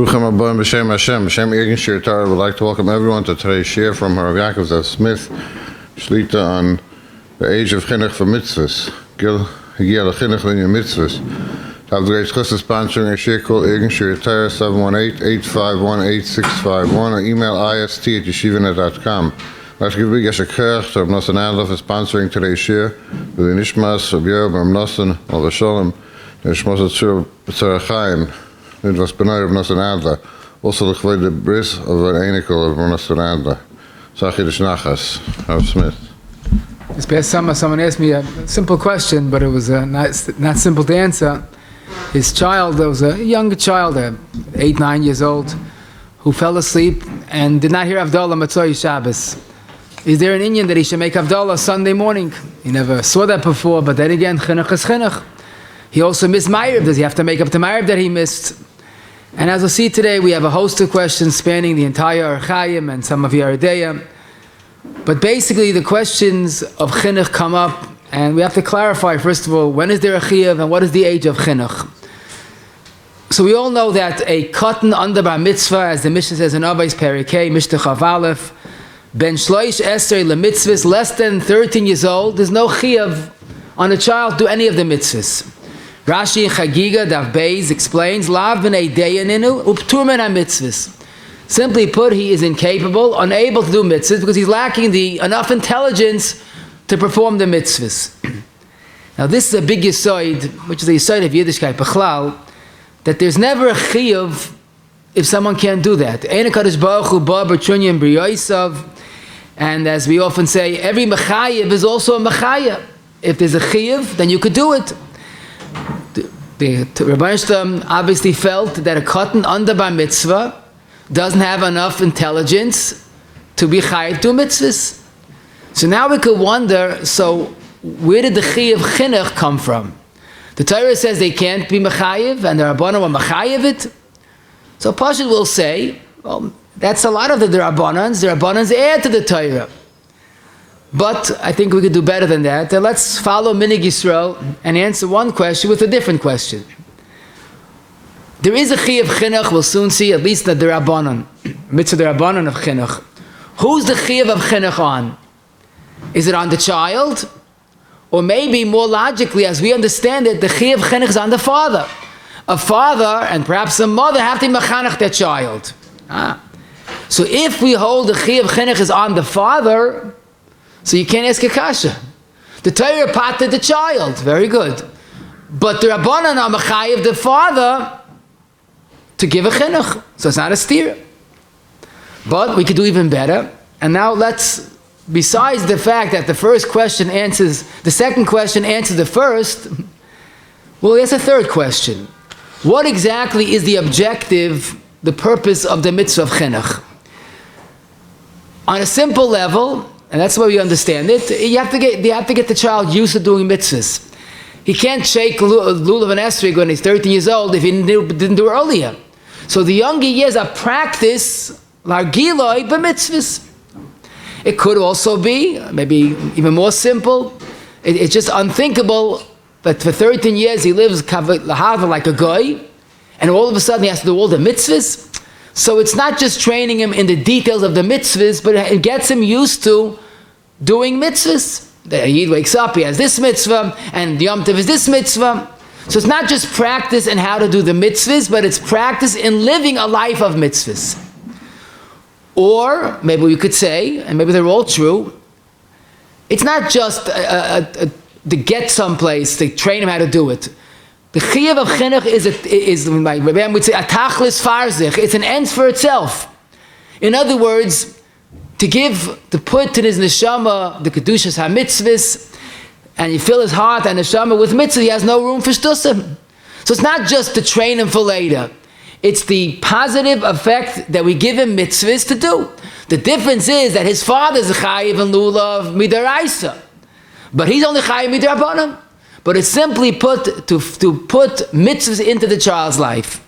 Bruchim Aboim B'Shem Hashem. B'Shem Egen Shir Torah would like to welcome everyone to today's shir from Rabbi Yakov Smith, Shlita on the age of Chinuch for Mitzvos. Gil Higia L'Chinuch L'Inyan Mitzvos. To have the great Kislev sponsoring a shir called Egen Shir Torah 718-851-8651 or email ist@yeshivanet.com. Let's give a big yashakach to Rabbi Nosson Adler for sponsoring today's shir. With the Nishmas, Rabbi Rabbi Nosson, Al Shalom, Nishmas Tzur Chaim. Mitzvos Rabbi Nosson Adler. Also the the bris of an anicle of Rabbi Nosson Adler. Sachi D'Shnachas, Rabbi Smith. This past summer, someone asked me a simple question, but it was not simple to answer. His child, there was a young child, 8, 9 years old, who fell asleep and did not hear Havdala Motzei Shabbos. Is there an Indian that he should make Havdala Sunday morning? He never saw that before, but then again, Chinuch is Chinuch. He also missed Maariv. Does he have to make up the Maariv that he missed? And as we'll see today, we have a host of questions spanning the entire Archaim and some of Yeridea. But basically, the questions of Chinuch come up, and we have to clarify, first of all, when is there a Chiyuv and what is the age of Chinuch? So we all know that a cotton under bar mitzvah, as the Mishnah says in Avos Perikei, Mishnah Chav Aleph, ben shloish esrei lemitzvahs, less than 13 years old, there's no Chiyuv on a child to do any of the mitzvahs. Rashi in Chagiga, Daf Beis, explains, Lav b'nei deyaninu uptur min ha-mitzvahs. Simply put, he is incapable, unable to do mitzvahs because he's lacking enough intelligence to perform the mitzvahs. Now this is a big yisoid, which is the yisoid of Yiddishkeit Bechlal, that there's never a chiyuv if someone can't do that. Ein HaKadosh Baruch Hu ba b'trunyim b'yoysav, and as we often say, every mechayev is also a mechayev. If there's a chiyuv, then you could do it. The Rabbi obviously felt that a cotton under bar mitzvah doesn't have enough intelligence to be chayav to mitzvahs. So now we could wonder, so where did the chiyuv chinuch come from? The Torah says they can't be mechayev, and the Rabbanan were mechayev it. So posul will say, well, that's a lot of the Rabbanans. The Rabbanans add to the Torah. But I think we could do better than that. Let's follow minhag Yisrael and answer one question with a different question. There is a chiyuv chinuch, we'll soon see, at least the Rabbanan, mitzvah the Rabbanan of chinuch. Who's the chiyuv of chinuch on? Is it on the child? Or maybe more logically, as we understand it, the chiyuv chinuch is on the father. A father and perhaps a mother have to mechanech their child. So if we hold the chiyuv chinuch is on the father, so you can't ask a kasha. The Torah patted the child, very good. But the Rabbanan are mechayev the father to give a chinuch. So it's not a steer. But we could do even better. And now besides the fact that the second question answers the first, we'll ask a third question. What exactly is the objective, the purpose of the mitzvah of chinuch? On a simple level, and that's the way we understand it, you have to get the child used to doing mitzvahs. He can't shake lulav and esrog when he's 13 years old if he didn't do it earlier. So the younger years are practice, largiloi, b'mitzvahs. It could also be, maybe even more simple, it's just unthinkable that for 13 years he lives like a guy, and all of a sudden he has to do all the mitzvahs. So it's not just training him in the details of the mitzvahs, but it gets him used to doing mitzvahs. He wakes up, he has this mitzvah, and Yom Tov is this mitzvah. So it's not just practice in how to do the mitzvahs, but it's practice in living a life of mitzvahs. Or maybe we could say, and maybe they're all true, it's not just to get someplace, to train him how to do it. The chiyuv of chinuch is my Rabbi would say, a tachlis farzich. It's an end for itself. In other words, to put in his neshama the kedushas ha-mitzvahs, and you fill his heart and neshama with mitzvah, he has no room for shtusim. So it's not just to train him for later. It's the positive effect that we give him mitzvahs to do. The difference is that his father is a chayiv and lulav midaraisa, but he's only chayiv midarabanan. But it's simply to put mitzvahs into the child's life.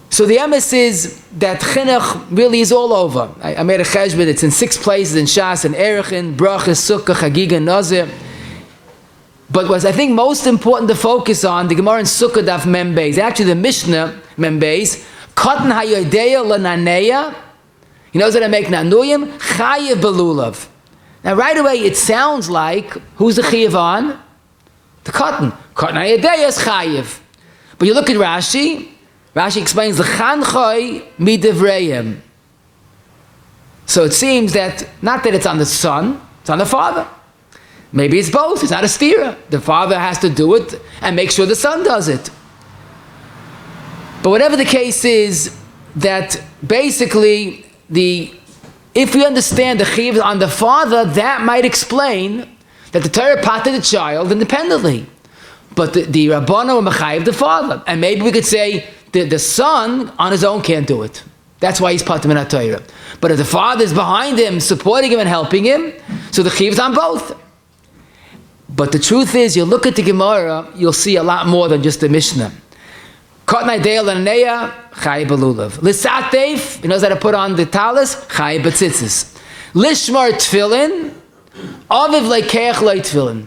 So the emes is that chinuch really is all over. I made a cheshbon, it's in 6 places in Shas, in Erechin, brocha, sukkah, chagiga, nazir. But what's I think most important to focus on, the Gemara in Sukkah Daf Membeis, actually the Mishnah Membeis, Katan hayodeya lananeya. He knows how to make nanuyim. Chayiv belulav. Now, right away, it sounds like, who's the chayiv on? The katan. Katan hayodeya is chayiv. But you look at Rashi. Rashi explains l'chanchoi midivreim. So it seems that, not that it's on the son, it's on the father. Maybe it's both. It's not a stira. The father has to do it and make sure the son does it. But whatever the case is, that basically, if we understand the chiv on the father, that might explain that the Torah patted the child independently. But the Rabbana were mechayiv the father. And maybe we could say the son on his own can't do it. That's why he's patim in Torah. But if the father is behind him, supporting him and helping him, so the chiv is on both. But the truth is, you look at the Gemara, you'll see a lot more than just the Mishnah. Kotnai deil aneya, chayiv belulav. Lisateif, he knows how to put on the talis, chayiv tzitzis. Lishmar tefillin, aviv leikeach loy tefillin.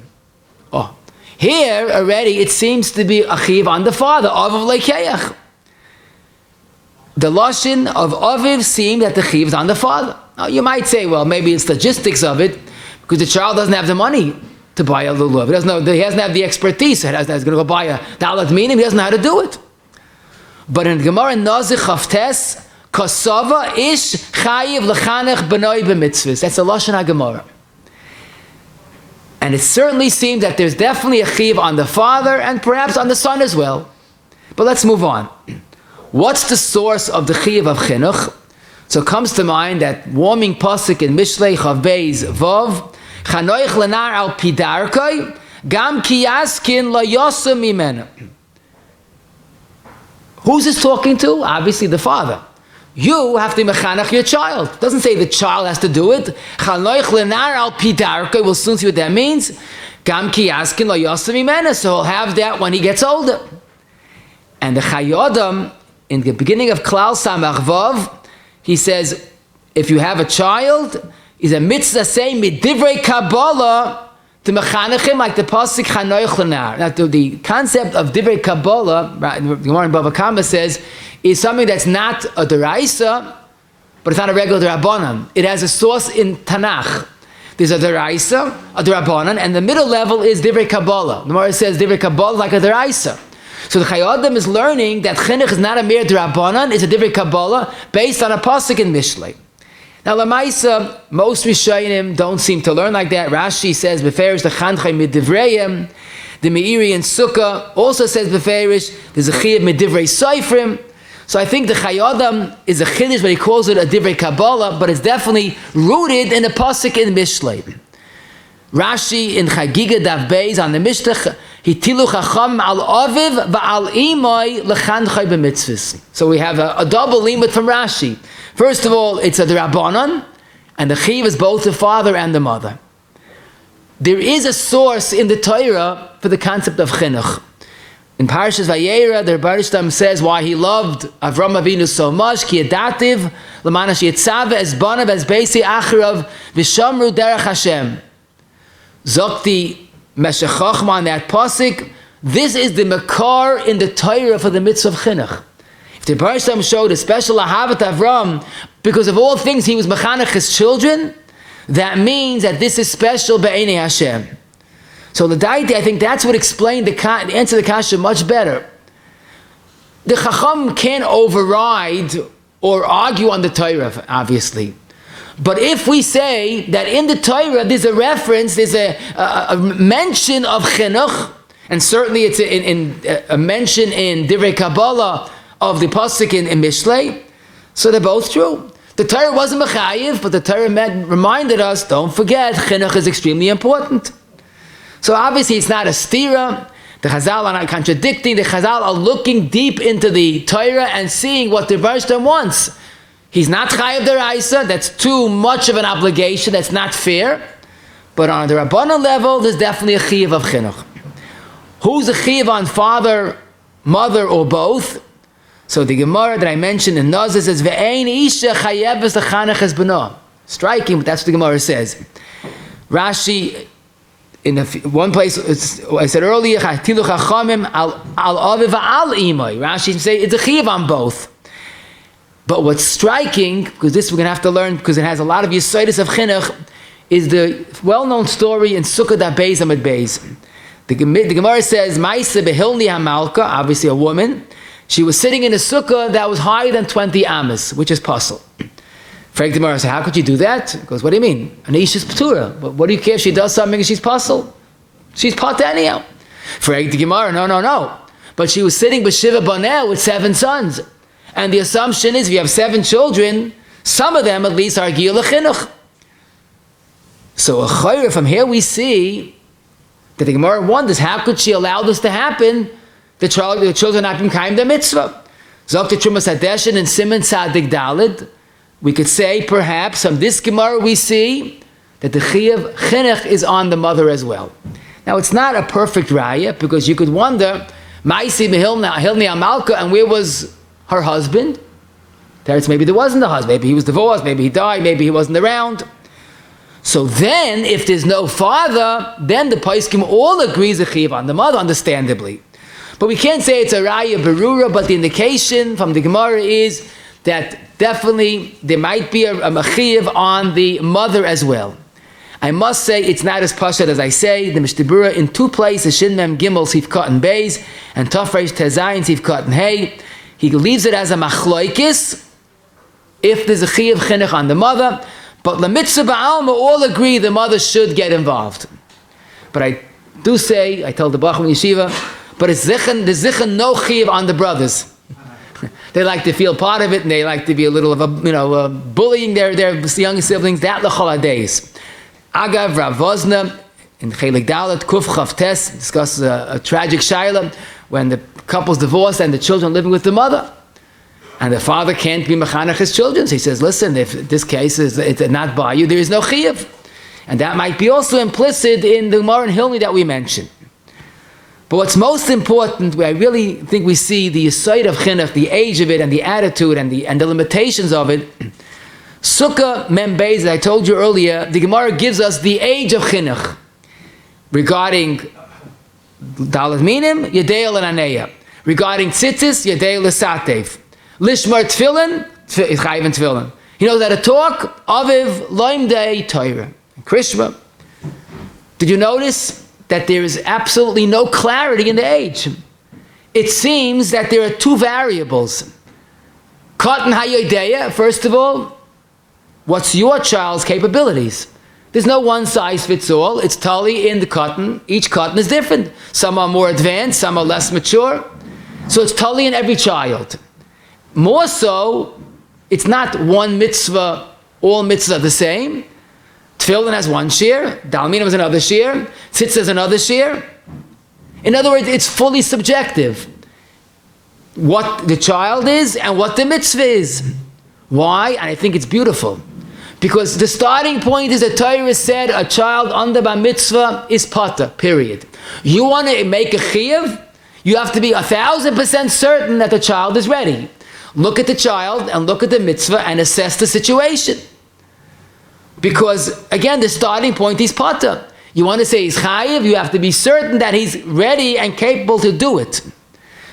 Oh, here already it seems to be a chiv on the father, aviv leikeach. The lashon of aviv seems that the chiv is on the father. Now you might say, well, maybe it's logistics of it, because the child doesn't have the money to buy a lulav. He doesn't have the expertise. He's going to go buy a dalat minim. He doesn't know how to do it. But in Gemara Nazir Chavtes, Kosova ish chayiv lechanech benoi b'mitzvos. That's a lashon HaGemara. And it certainly seems that there's definitely a chiv on the father and perhaps on the son as well. But let's move on. What's the source of the chiv of chinuch? So it comes to mind that warming pasuk in Mishlei Chav Beis Vav, Chanoich lenar al pidarkoi, gam ki yaskin lo yosem mimena. Who's this talking to? Obviously the father. You have to mechanach your child. It doesn't say the child has to do it. Chanoich lenar al pidarkoi, we'll soon see what that means. Gam ki yaskin lo yosem mimena, so he'll have that when he gets older. And the Chayodam, in the beginning of Klal Samach Vav, he says, if you have a child, is a mitzvah saying midivrei Kabbalah to mechanechim, like the pasuk chanoich lenar. Now, the concept of divrei Kabbalah, the Gemara in Bava Kama says, is something that's not a deraisa, but it's not a regular derabanan. It has a source in Tanakh. There's a deraisa, a derabanan, and the middle level is divrei Kabbalah. The Gemara says divrei Kabbalah is like a deraisa. So the Chayyadam is learning that chinuch is not a mere derabanan, it's a divrei Kabbalah based on a pasuk in Mishlei. Now, Lamaisa, most Rishonim don't seem to learn like that. Rashi says, Beferish the Chanchai Midivreim. The Meiri in Sukkah also says, Beferish, there's a Chiyuv Midivrei Seifrim. So I think the Chayyadam is a Chiddush, but he calls it a Divrei Kabbalah, but it's definitely rooted in a pasuk in Mishlei. Rashi in Chagiga Dav Beis on the Mishnah, Hitilu Chacham al Aviv va'al Imoi lechanchai b'mitzvos. So we have a double limit from Rashi. First of all, it's a Drabanan, and the Chiv is both the father and the mother. There is a source in the Torah for the concept of Chinuch. In Parashas Vayera, the Rebbe Stam says why he loved Avram Avinu so much, ki edativ, l'mana sheyitzave es banav es beisi acharav, v'shamru derech Hashem. Zokti Meshech Chochma on that pasuk, this is the makar in the Torah for the mitzvah of Chinuch. If the Rebbe Stam showed a special ahavat Avram, because of all things he was mechanech his children, that means that this is special be'enei Hashem. So the Daiti, I think that's what explained the answer to the kasha much better. The Chacham can't override or argue on the Torah, obviously. But if we say that in the Torah there's a reference, there's a mention of chinuch, and certainly it's a mention in Divrei Kabbalah of the pasuk in Mishlei, so they're both true. The Torah wasn't mechayiv, but the Torah reminded us, don't forget, chinuch is extremely important. So obviously it's not a stira. The Chazal are not contradicting. The Chazal are looking deep into the Torah and seeing what the Varshtam wants. He's not chayav deraisa. That's too much of an obligation. That's not fair. But on the Rabbanan level, there's definitely a chiyav of chinuch. Who's a chiyav on father, mother, or both? So the Gemara that I mentioned in Nazir says, "Ve'ein isha chayeves lechanech es beno." Striking, but that's what the Gemara says. Rashi, in one place, I said earlier, "Chatilu chachamim al aviv al imay." Rashi say it's a chiyav on both. But what's striking, because this we're going to have to learn, because it has a lot of yisoidis of chinuch, is the well-known story in Sukkah Daf Beis Amud Beis. The Gemara says, Ma'aseh behilni hamalka, obviously a woman, she was sitting in a sukkah that was higher than 20 amas, which is posul. Frank the Gemara said, how could you do that? He goes, what do you mean? An ish is p'tura. But what do you care if she does something and she's posul? She's pot anyhow. Frank the Gemara, no. But she was sitting with Shiva Boneh with 7 sons. And the assumption is if you have 7 children, some of them at least are giyul chinuch. So from here we see that the Gemara wonders, how could she allow this to happen? The children not been kaim the mitzvah. Zok the Trumas Hadeshin and Siman Tzadik Dalid. We could say perhaps from this Gemara we see that the chiyuv chinuch is on the mother as well. Now it's not a perfect raya because you could wonder, Ma'aseh behilni hamalka, and where was her husband? Maybe there wasn't a husband. Maybe he was divorced. Maybe he died. Maybe he wasn't around. So then, if there's no father, then the poskim all agrees the chiyuv on the mother, understandably. But we can't say it's a raya berura, but the indication from the Gemara is that definitely there might be a chiyuv on the mother as well. I must say it's not as pashut as I say. The Mishnah Berurah in 2 places, Shin Mem Gimel Sif Katan Beis and Tafresh Tezayin Sif Katan Hey, he leaves it as a machloikis if there's a chiyuv chinuch on the mother. But the mitzvah ba'alma all agree the mother should get involved. But I do say, I tell the Bachman Yeshiva, but it's there's no chiyuv on the brothers. They like to feel part of it, and they like to be a little of a, bullying their younger siblings. That l'chol days. Agav Rav Vozna in Chelik Dalet Kuf Chav Tes discusses a tragic shaila when the couple's divorced and the children living with the mother. And the father can't be mechanech his children. So he says, listen, if this case is it's not by you, there is no chiyuv. And that might be also implicit in the Gemara in Hilni that we mentioned. But what's most important, where I really think we see the yisoid of chinuch, the age of it, and the attitude, and the limitations of it, Sukkah Mem Beis, I told you earlier, the Gemara gives us the age of chinuch regarding Dalet Minim, Yedeil and Aneya. Regarding tzitzis, Yedeil L'Satev. Lishmar Tfilin, Chayiv and Tfilin. He knows how to talk. Aviv Loimdei Torah. Krishma. Did you notice that there is absolutely no clarity in the age? It seems that there are 2 variables. Katan Hayodeya, first of all, what's your child's capabilities? There's no one size fits all. It's totally in the katan. Each katan is different. Some are more advanced, some are less mature. So it's totally in every child. More so, it's not one mitzvah, all mitzvahs are the same. Tefillin has 1 shear, Dalminim has another shear, Tzitz has another shear. In other words, it's fully subjective. What the child is and what the mitzvah is. Why? And I think it's beautiful. Because the starting point is the Torah said a child under bar mitzvah is pata, period. You want to make a chiyuv, you have to be 1,000% certain that the child is ready. Look at the child and look at the mitzvah and assess the situation. Because, again, the starting point is pata. You want to say he's chayiv, you have to be certain that he's ready and capable to do it.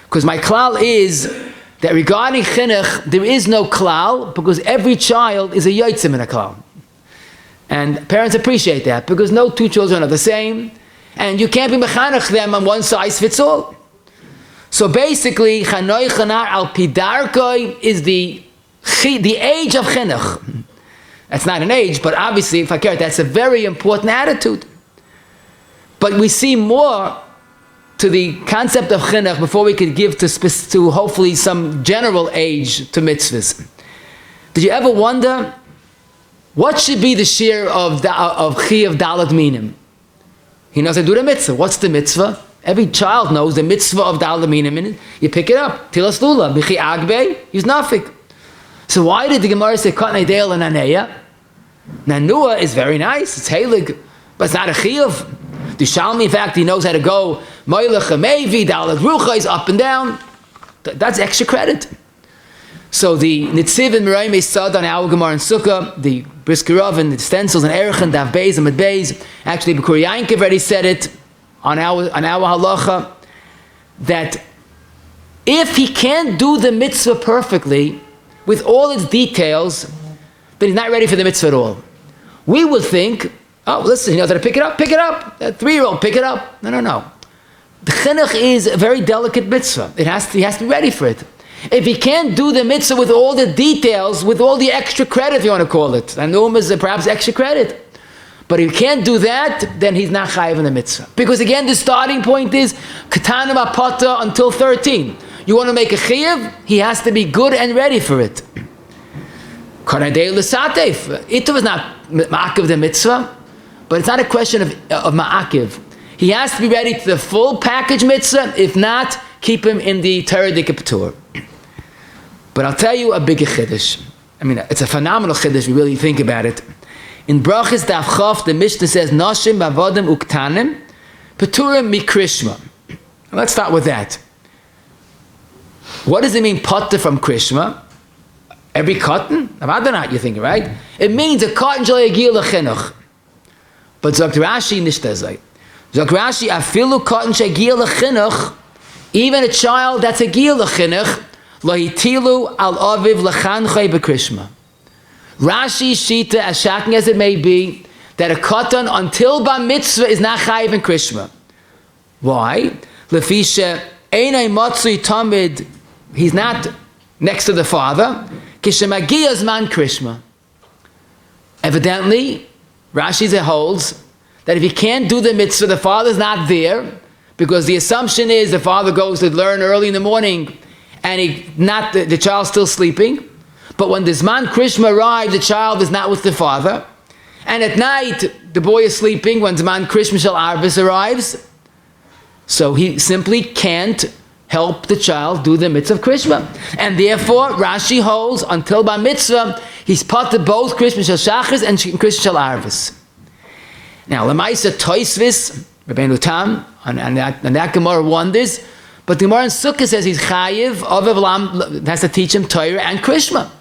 Because my klal is that regarding chinuch, there is no klal, because every child is a yotzim in a klal. And parents appreciate that, because no 2 children are the same, and you can't be mechanech them on one size fits all. So basically, chanoi chanar al pidarkoi is the age of chinuch. That's not an age, but obviously, if I care, that's a very important attitude. But we see more to the concept of chinuch before we could give to hopefully some general age to mitzvahs. Did you ever wonder what should be the shear of chiyuv dalet minim? He knows how to do the mitzvah. What's the mitzvah? Every child knows the mitzvah of dalet minim. You pick it up. Tilas lula, bichi agbe, he's nafik. So why did the Gemara say katnei deil and aneya? Nanua is very nice. It's heilig, but it's not a chiyuv. The Shalmi, in fact, he knows how to go moilech amevi, dalet rucha, is up and down. That's extra credit. So the Nitziv and Miraim Sad on our Gemara and Sukkah, the Briskerov and the stencils and Erech Daf Beis and Mid Beis, actually B'kur Yankov already said it on our halacha, that if he can't do the mitzvah perfectly, with all its details, then he's not ready for the mitzvah at all. We would think, oh, listen, he knows how to pick it up, pick it up. That 3-year-old, pick it up. No. The chinuch is a very delicate mitzvah. He has to be ready for it. If he can't do the mitzvah with all the details, with all the extra credit, if you want to call it, and is perhaps extra credit, but if he can't do that, then he's not chayiv in the mitzvah. Because again, the starting point is katanim apata until 13. You want to make a chayiv, he has to be good and ready for it. Karadei l'satef. Ito is not ma'akiv the mitzvah, but it's not a question of ma'akiv. He has to be ready to the full package mitzvah. If not, keep him in the Torah Dikaptur. But I'll tell you a bigger chiddush. I mean, it's a phenomenal chiddush if you really think about it. In Brachas Daf Chof, the Mishnah says, Noshim b'avodim uktanim, peturim mikrishma. Let's start with that. What does it mean, potter from krishma? Every cotton? Not you're thinking, right? It means a cotton shall yagil l'chinuch. But Zok Rashi nishtazai. Zok Rashi, afilu cotton shagil l'chinuch, even a child that's a gil l'chinuch, Lohitilu al aviv lechanchei bekrishma. Rashi shita, as shocking as it may be, that a katan until bar mitzvah is not chayiv in krishma. Why? Lefisha einay motzei tamid. He's not next to the father. Kishemagiyas man krishma. Evidently, Rashi holds that if he can't do the mitzvah, the father's not there, because the assumption is the father goes to learn early in the morning, and the child's still sleeping. But when the Zman Krishma arrives, the child is not with the father. And at night, the boy is sleeping when Zman Krishma Shel Arvis arrives. So he simply can't help the child do the mitzvah of Krishma. And therefore, Rashi holds, until Bar Mitzvah, he's potter both Krishma Shel Shachris and Krishma Shel Arvis. Now, Lamaisa Toisvis, Rabbeinu Tam, and that Gemara wonders, but the Gemara in Sukkah says he's chayiv, has to teach him Torah and Krishma.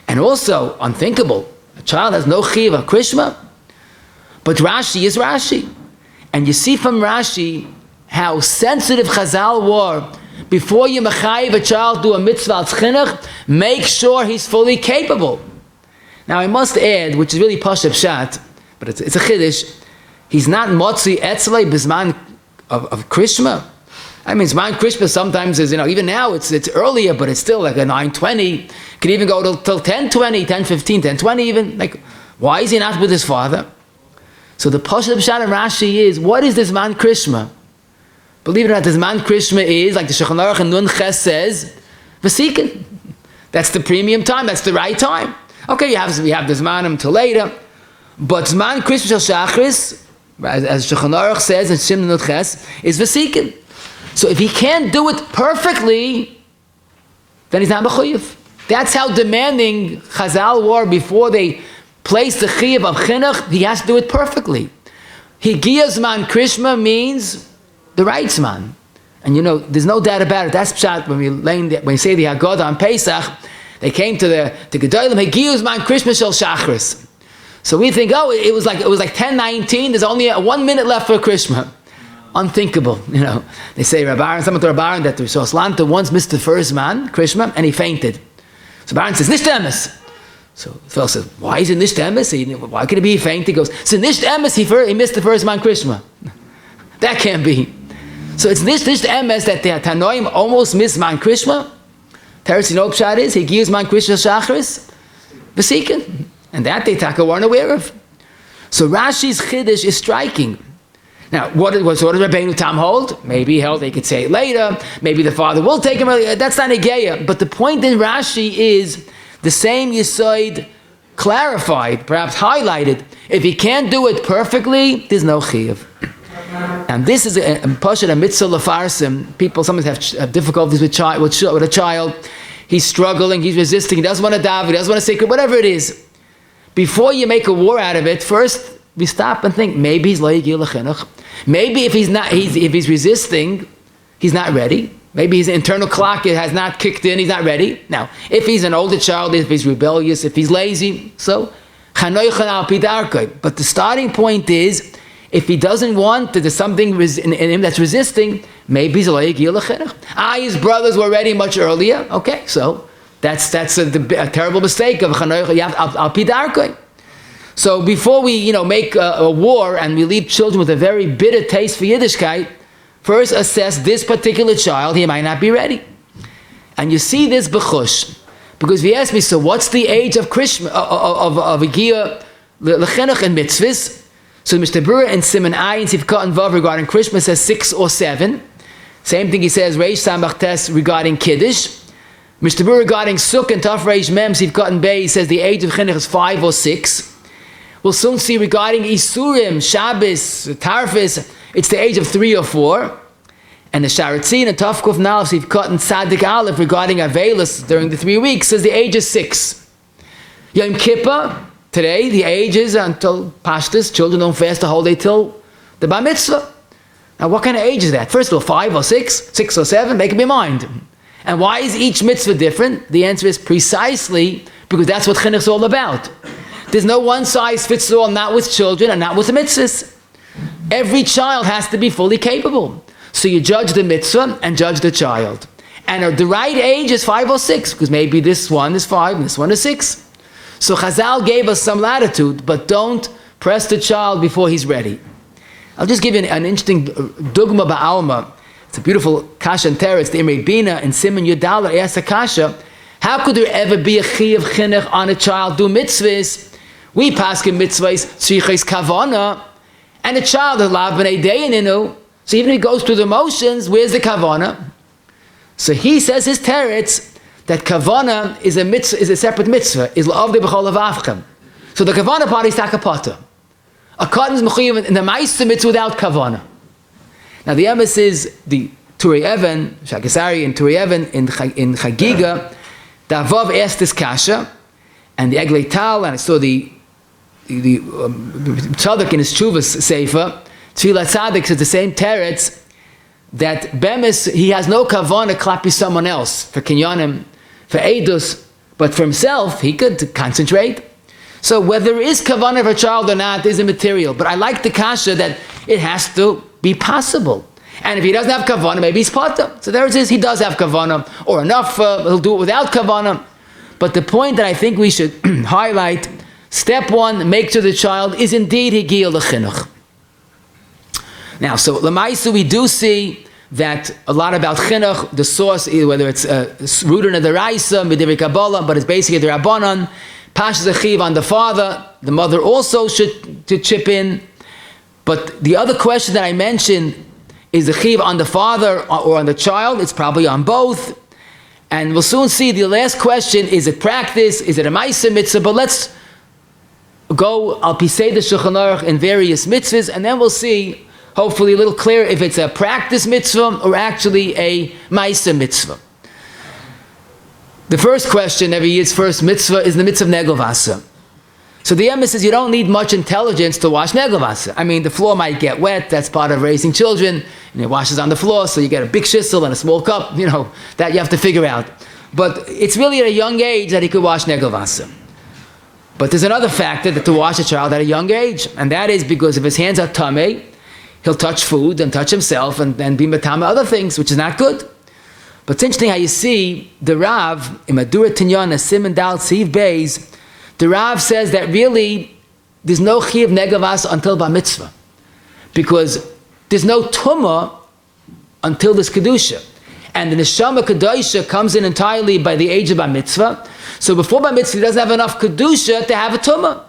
And also, unthinkable, a child has no chayiv of Krishma, but Rashi is Rashi. And you see from Rashi how sensitive Chazal were. Before you mechayiv a child do a mitzvah al chinuch, make sure he's fully capable. Now I must add, which is really Pashup Pshat, but it's a chiddush, he's not motzi etzlei bizman of Krishma. I mean, Zman Krishma sometimes is, even now it's earlier, but it's still like a 9:20. Could even go till 10:20, 10:15, 10:20 even. Like, why is he not with his father? So the Pashup Pshat and Rashi is, what is this Zman Krishma? Believe it or not, the Zman Krishma is, like the Shulchan Aruch and Nun Ches says, Vasikin. That's the premium time, that's the right time. Okay, we have the Zmanim till later, but Zman Krishma Shel Shachris, as Shulchan Aruch says in Shim Nun Ches, is Vasikin. So if he can't do it perfectly, then he's not mechuyev. That's how demanding Chazal were before they placed the chiyuv of chinuch. He has to do it perfectly. Higiyah Zman Krishma means the right Zman. And there's no doubt about it. That's pshat when we say the Haggadah on Pesach, they came to Gedolim, Higiyah Zman Krishma Shel Shachris. So we think, it was like 10:19, there's only 1 minute left for Krishma. Unthinkable, They say someone to Rabbi that Slanta once missed the first man, Krishma, and he fainted. So Baron says, Nisht Emes. So the fellow says, why is it Nisht Emes? Why could it be he fainted? He goes, so Nisht Emes, he missed the first man, Krishma. That can't be. So it's Nisht Emes that the Tanoim almost missed man Krishma. Teretz, Pshat is, he gives man Krishma Shachris, Vasikin. And that they weren't aware of. So Rashi's Chiddush is striking. Now, what does Rabbeinu Tam hold? Maybe he held they could say it later. Maybe the father will take him earlier. That's not a geya. But the point in Rashi is the same Yisoid clarified, perhaps highlighted. If he can't do it perfectly, there's no chiyuv. And this is a pashat, a mitzvah lefarsim. People sometimes have difficulties with a child. He's struggling, he's resisting, he doesn't want to daven, he doesn't want to say, whatever it is. Before you make a war out of it, first we stop and think, maybe he's lo yagil l'chinuch. Maybe if he's resisting, he's not ready. Maybe his internal clock has not kicked in, he's not ready. Now, if he's an older child, if he's rebellious, if he's lazy, so chanoichan al pi darkei. But the starting point is, if he doesn't want, there's something in him that's resisting, maybe he's lo yagil l'chinuch. His brothers were ready much earlier. Okay, so That's a terrible mistake of Chanoich. You have al pi darkei. So before we, make a war and we leave children with a very bitter taste for Yiddishkeit, first assess this particular child. He might not be ready. And you see this b'chush. Because if you ask me, so what's the age of Krishma, of Igia L'chinuch and Mitzvos? So Mr. Brewer in Siman Ayin Sivkot and Vav regarding Krishma says 6 or 7. Same thing he says Reish Samach Tes regarding Kiddush. Mr. Brewer regarding Suk and Taf Reish Mem Sivkot and Bey says the age of Chinuch is 5 or 6. We'll soon see regarding Isurim, Shabbos, Tarfis, it's the age of 3 or 4. And the Sharatzin and Tafkuf Nalef Sivkot and Tzadik Aleph regarding Avelis during the 3 weeks says the age is 6. Yom Kippur, today the age is until Pashtus, children don't fast the whole day till the Bar Mitzvah. Now what kind of age is that? First of all, 5 or 6, 6 or 7, make up your mind. And why is each mitzvah different? The answer is precisely because that's what Chinuch is all about. There's no one size fits all, not with children and not with the mitzvahs. Every child has to be fully capable. So you judge the mitzvah and judge the child. And the right age is 5 or 6, because maybe this one is 5 and this one is 6. So Chazal gave us some latitude, but don't press the child before he's ready. I'll just give you an interesting dugma ba'alma. It's a beautiful kasha and teretz. The Imrei Bina and Simon Yudala asked a kasha, how could there ever be a chi of chinuch on a child do mitzvahs? We paskin mitzvahs, tzriches kavana, and a child is lav b'nei deyininu. So even if he goes through the motions, where's the kavana? So he says his teretz that kavana is a mitzvah, is a separate mitzvah, is la'avdei b'chol avavchem. So the kavana part is takapata. A cotton is mechuyev in the ma'aseh mitzvah without kavana. Now the emes is the Turei Even, Shakesari and Turei Even in Chagiga. The Avav asked this kasha, and the Eglei Tal, and I saw the Tzadok in his Chuvas Sefer. Tfilat Tzaddik says the same teretz that Bemis, he has no kavana klapi someone else for kinyanim, for edus, but for himself he could concentrate. So whether there is kavana for a child or not is immaterial. But I like the kasha that it has to be possible. And if he doesn't have kavana, maybe he's potter. So there it is, he does have kavana, or enough, he'll do it without kavana. But the point that I think we should highlight, step 1, make sure the child is indeed higiyah l'chinuch. Now, so Lamaisa, we do see that a lot about chinuch, the source, whether it's rooted in the Raisa, Midivri Kabbalah, but it's basically the Rabbanan, Pashas Achiv on the father, the mother also should to chip in. But the other question that I mentioned is the chiv on the father or on the child. It's probably on both. And we'll soon see the last question, is it practice? Is it a ma'aseh mitzvah? But let's go al pisei the Shulchan Aruch in various mitzvahs, and then we'll see, hopefully a little clearer, if it's a practice mitzvah or actually a ma'aseh mitzvah. The first question every year's first mitzvah is the mitzvah of negel vasser. So the emes says you don't need much intelligence to wash negel vasser. I mean, the floor might get wet, that's part of raising children, and it washes on the floor, so you get a big shissel and a small cup, that you have to figure out. But it's really at a young age that he could wash negel vasser. But there's another factor that to wash a child at a young age, and that is because if his hands are tamei, he'll touch food and touch himself and be matame other things, which is not good. But it's interesting how you see the Rav, in Madura Tinyana, Simon Dal Tziv Beis, the Rav says that really there's no chi of negel vasser until bar mitzvah, because there's no tumah until this kedusha, and the neshama kedusha comes in entirely by the age of bar mitzvah. So before bar mitzvah, he doesn't have enough kedusha to have a tumah.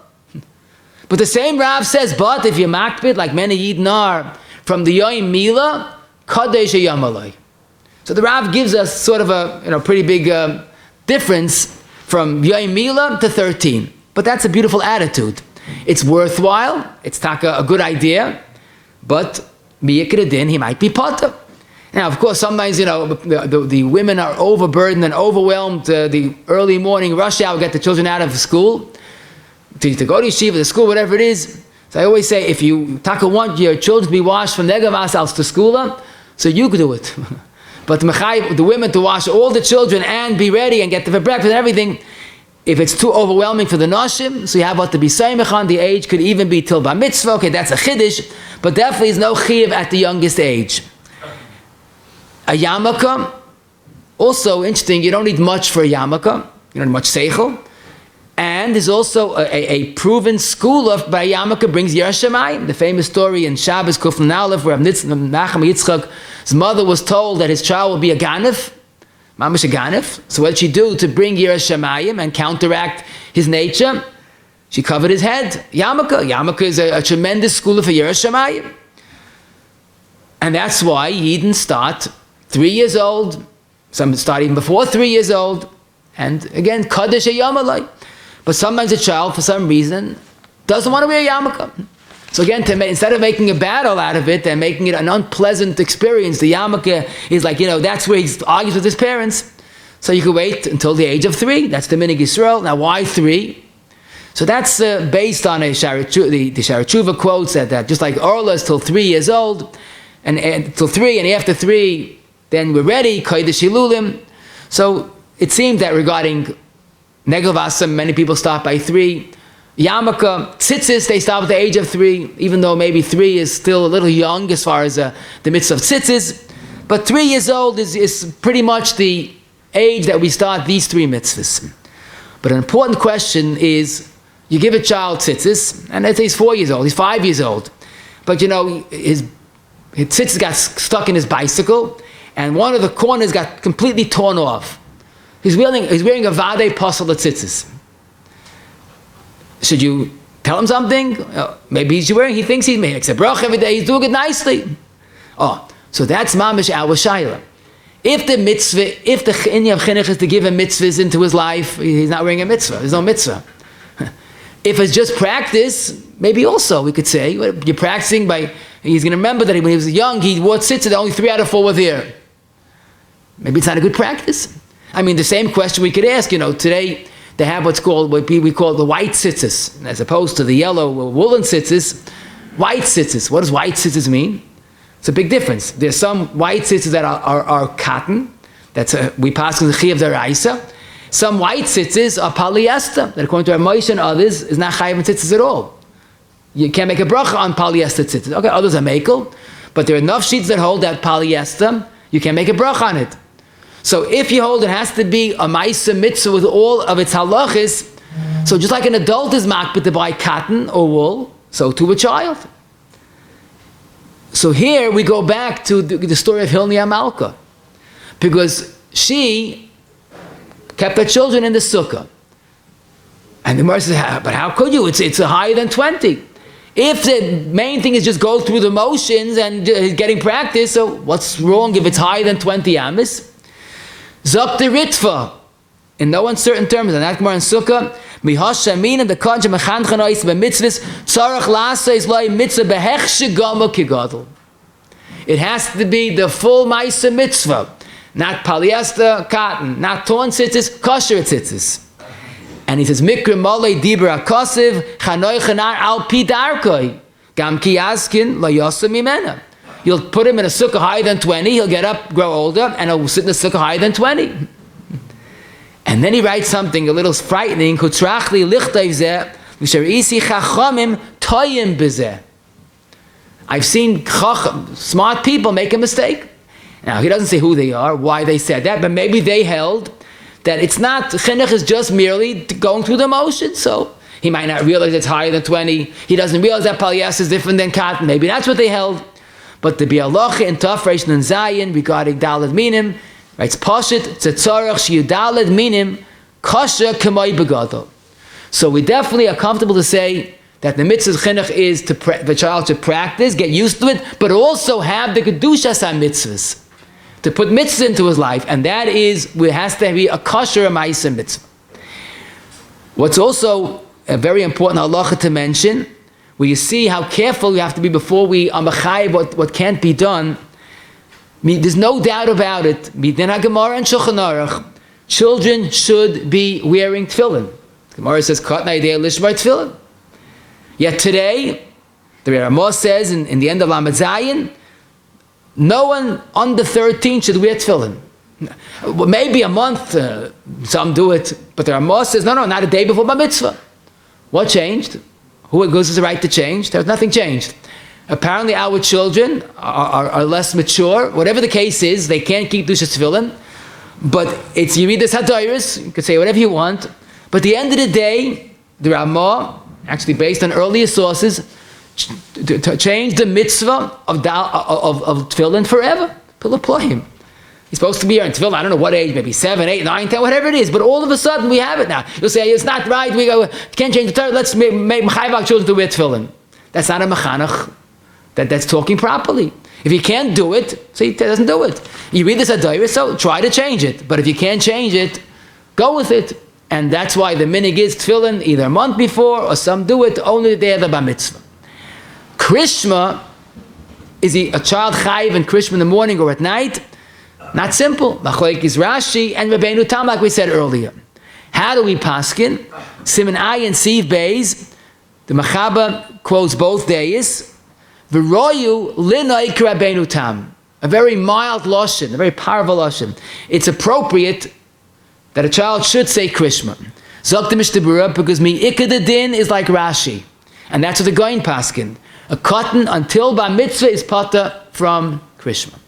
But the same Rav says, but if you're makbid, like many Yidden are, from the Yoim Mila, kadesh yamalai. So the Rav gives us sort of a pretty big difference from Yoim Mila to 13. But that's a beautiful attitude. It's worthwhile. It's a good idea. But miyikredin, he might be potter. Now, of course, sometimes the women are overburdened and overwhelmed. The early morning rush hour, get the children out of school to go to yeshiva, to school, whatever it is. So I always say, if you want your children to be washed from negel vasser to school, so you could do it. But the women to wash all the children and be ready and get them for breakfast and everything, if it's too overwhelming for the nashim, so you have what to be saimech on. The age could even be till bar mitzvah. Okay, that's a chiddush, but definitely is no chiyuv at the youngest age. A yarmulka Also interesting, you don't need much for a yarmulka. You don't need much seichel. And there's also a proven school of by yarmulka brings Yiras Shamayim. The famous story in Shabbos Kuflan Aleph where Nachum Yitzchak's mother was told that his child will be a ganef, mamash a ganef. So what did she do to bring Yiras Shamayim and counteract his nature? She covered his head. Yarmulka. Yarmulka is a tremendous school for Yiras Shamayim. And that's why Yidden start 3 years old. Some start even before 3 years old. And again, Kaddish a Yamalai. But sometimes a child, for some reason, doesn't want to wear a yarmulke. So again, instead of making a battle out of it and making it an unpleasant experience, the yarmulke is like, that's where he argues with his parents. So you can wait until the age of 3. That's the minhag Yisrael. Now, why 3? So that's based on the Shara Tshuva quotes that just like Orla is till 3 years old, and till 3, and after 3, then we're ready, Kodesh Hilulim. So it seems that regarding negel vasser, many people start by 3. Yarmulka, tzitzis, they start at the age of 3, even though maybe 3 is still a little young as far as the mitzvah of tzitzis. But 3 years old is pretty much the age that we start these 3 mitzvahs. But an important question is, you give a child tzitzis, and let's say he's 4 years old, he's 5 years old, but his tzitzis got stuck in his bicycle, and one of the corners got completely torn off. He's wearing a posul tzitizis. Should you tell him something? Maybe he thinks he makes a brocha every day, he's doing it nicely. Oh, so that's mamish our shayla. If the inyan of chinuch is to give him mitzvahs into his life, he's not wearing a mitzvah, there's no mitzvah. If it's just practice, maybe also we could say, you're practicing he's going to remember that when he was young, he wore tzitzis, only 3 out of 4 were there. Maybe it's not a good practice. I mean, the same question we could ask, today they have what we call the white tzitzis, as opposed to the yellow woolen tzitzis. White tzitzis, what does white tzitzis mean? It's a big difference. There's some white tzitzis that are cotton, we pass in the chiyav deraisa. Some white tzitzis are polyester, that according to our Moshe and others, is not chayav in tzitzis at all. You can't make a brocha on polyester tzitzis. Okay, others are mekel, but there are enough sheets that hold that polyester, you can make a brocha on it. So if you hold it has to be a ma'isa mitzvah with all of its halachis, so just like an adult is makbid to buy cotton or wool, so to a child. So here we go back to the story of Hilni Amalka, because she kept her children in the sukkah. And the Gemara says, but how could you? It's higher than 20. If the main thing is just go through the motions and getting practice, so what's wrong if it's higher than 20 amis? Zok the Ritva, in no uncertain terms, and that Gemara in Sukkah, Mihashamin the Kanja Mechanchanais b'mitzvahs Tzarach Lasa is like mitzvah behechshe gama kigadol. It has to be the full ma'isa mitzvah, not polyester, cotton, not torn tzitzis, kosher tzitzis. And he says, Mikra Molei Dibra Kosiv Chanoi Chanar Al Pi Darkoi Gam Ki Yaskin La Yosa Mimena. You'll put him in a sukkah higher than 20, he'll get up, grow older, and he'll sit in a sukkah higher than 20. And then he writes something a little frightening, Kutrachli Lichtayv Zeh, V'sher Isi Chachamim Toyim Bezeh. I've seen smart people make a mistake. Now, he doesn't say who they are, why they said that, but maybe they held that it's not, chinuch is just merely going through the motions, so he might not realize it's higher than 20, he doesn't realize that polyester is different than cotton, maybe that's what they held. But the Bialocha in Tafresh and Zayin regarding Daled Minim, writes Poshet, Tzetzorach Shiyudaled Minim, Kosher K'moi Begadol. So we definitely are comfortable to say that the mitzvah chinuch is the child to practice, get used to it, but also have the Kedushas HaMitzvahs, to put mitzvah into his life, and that is, it has to be a kosher ma'isa mitzvah. What's also a very important halacha to mention, where you see how careful you have to be before we amachayev what can't be done. There's no doubt about it. Midin HaGemara and Shulchan Aruch, children should be wearing tefillin. The Gemara says, Katnai Dei Lishmar tefillin. Yet today, the Ramah says in the end of Lamed Zayin, no one under 13 should wear tefillin. Maybe a month, some do it, but the Ramah says, no, not a day before Bar Mitzvah. What changed? Who gives the right to change? There's nothing changed. Apparently our children are less mature. Whatever the case is, they can't keep Dushas tefillin. But it's, you read this Hadairis, you could say whatever you want, but at the end of the day, the Ramah, actually based on earlier sources, to change the mitzvah of tefillin forever. Pilaploim. He's supposed to be here in tefillin, I don't know what age, maybe 7, 8, 9, 10, whatever it is, but all of a sudden we have it now. You'll say, it's not right, we can't change the Torah, let's make Mechayv children to wear tefillin. That's not a mechanach that's talking properly. If you can't do it, so he doesn't do it. You read this Hadairis, so try to change it. But if you can't change it, go with it. And that's why the minhag is tefillin either a month before, or some do it only the day of the bar mitzvah. Krishma, is a child chayiv in Krishma in the morning or at night? Not simple. Machlokes is Rashi and Rabbeinu Tam, like we said earlier. How do we paskin? Siman Ayin Siv Beis, the Machaba quotes both days. V'royu linoik Rabbeinu Tam. A very mild lashon, a very powerful lashon. It's appropriate that a child should say Krishma. Zok the Mishnah Berurah, because mi'ikad din is like Rashi. And that's what the Goyin paskin. A cotton until bar mitzvah is pata from Krishma.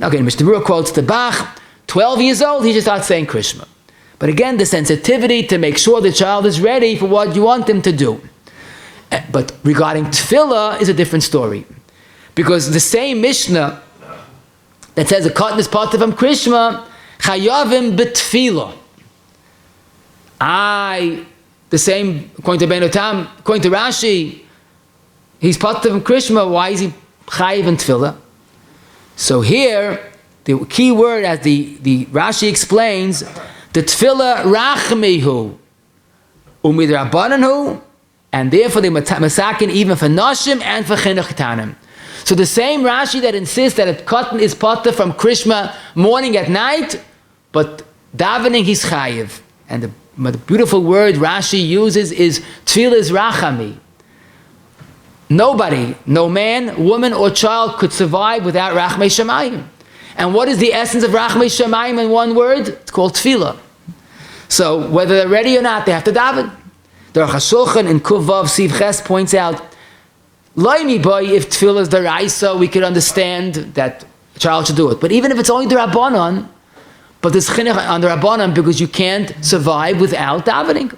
Okay, Mishnah Berurah quotes the Bach, 12 years old, he just starts saying Krishma. But again, the sensitivity to make sure the child is ready for what you want him to do. But regarding tefillah is a different story. Because the same Mishnah that says a cotton is pata from Krishma, chayavim betfilah. The same, according to Rabbeinu Tam, according to Rashi, he's pata from Krishma, why is he chayiv in tefillah? So here, the key word, as the Rashi explains, the tefillah rachmihu, umidrabananhu, and therefore they masakin even for nashim and for chinuch ketanim. So the same Rashi that insists that a cotton is pata from Krishma morning at night, but davening he's chayiv. And the beautiful word Rashi uses is tefillah rachami. Nobody, no man, woman, or child could survive without Rachmei Shamayim. And what is the essence of Rachmei Shamayim in one word? It's called tefillah. So whether they're ready or not, they have to daven. The Aruch HaShulchan in Kuv Vav Siv Ches points out, Loimi boy, if tefillah is the Raisa, we could understand that a child should do it. But even if it's only the Rabbanon, but there's chinuch on the Rabbanon because you can't survive without davening.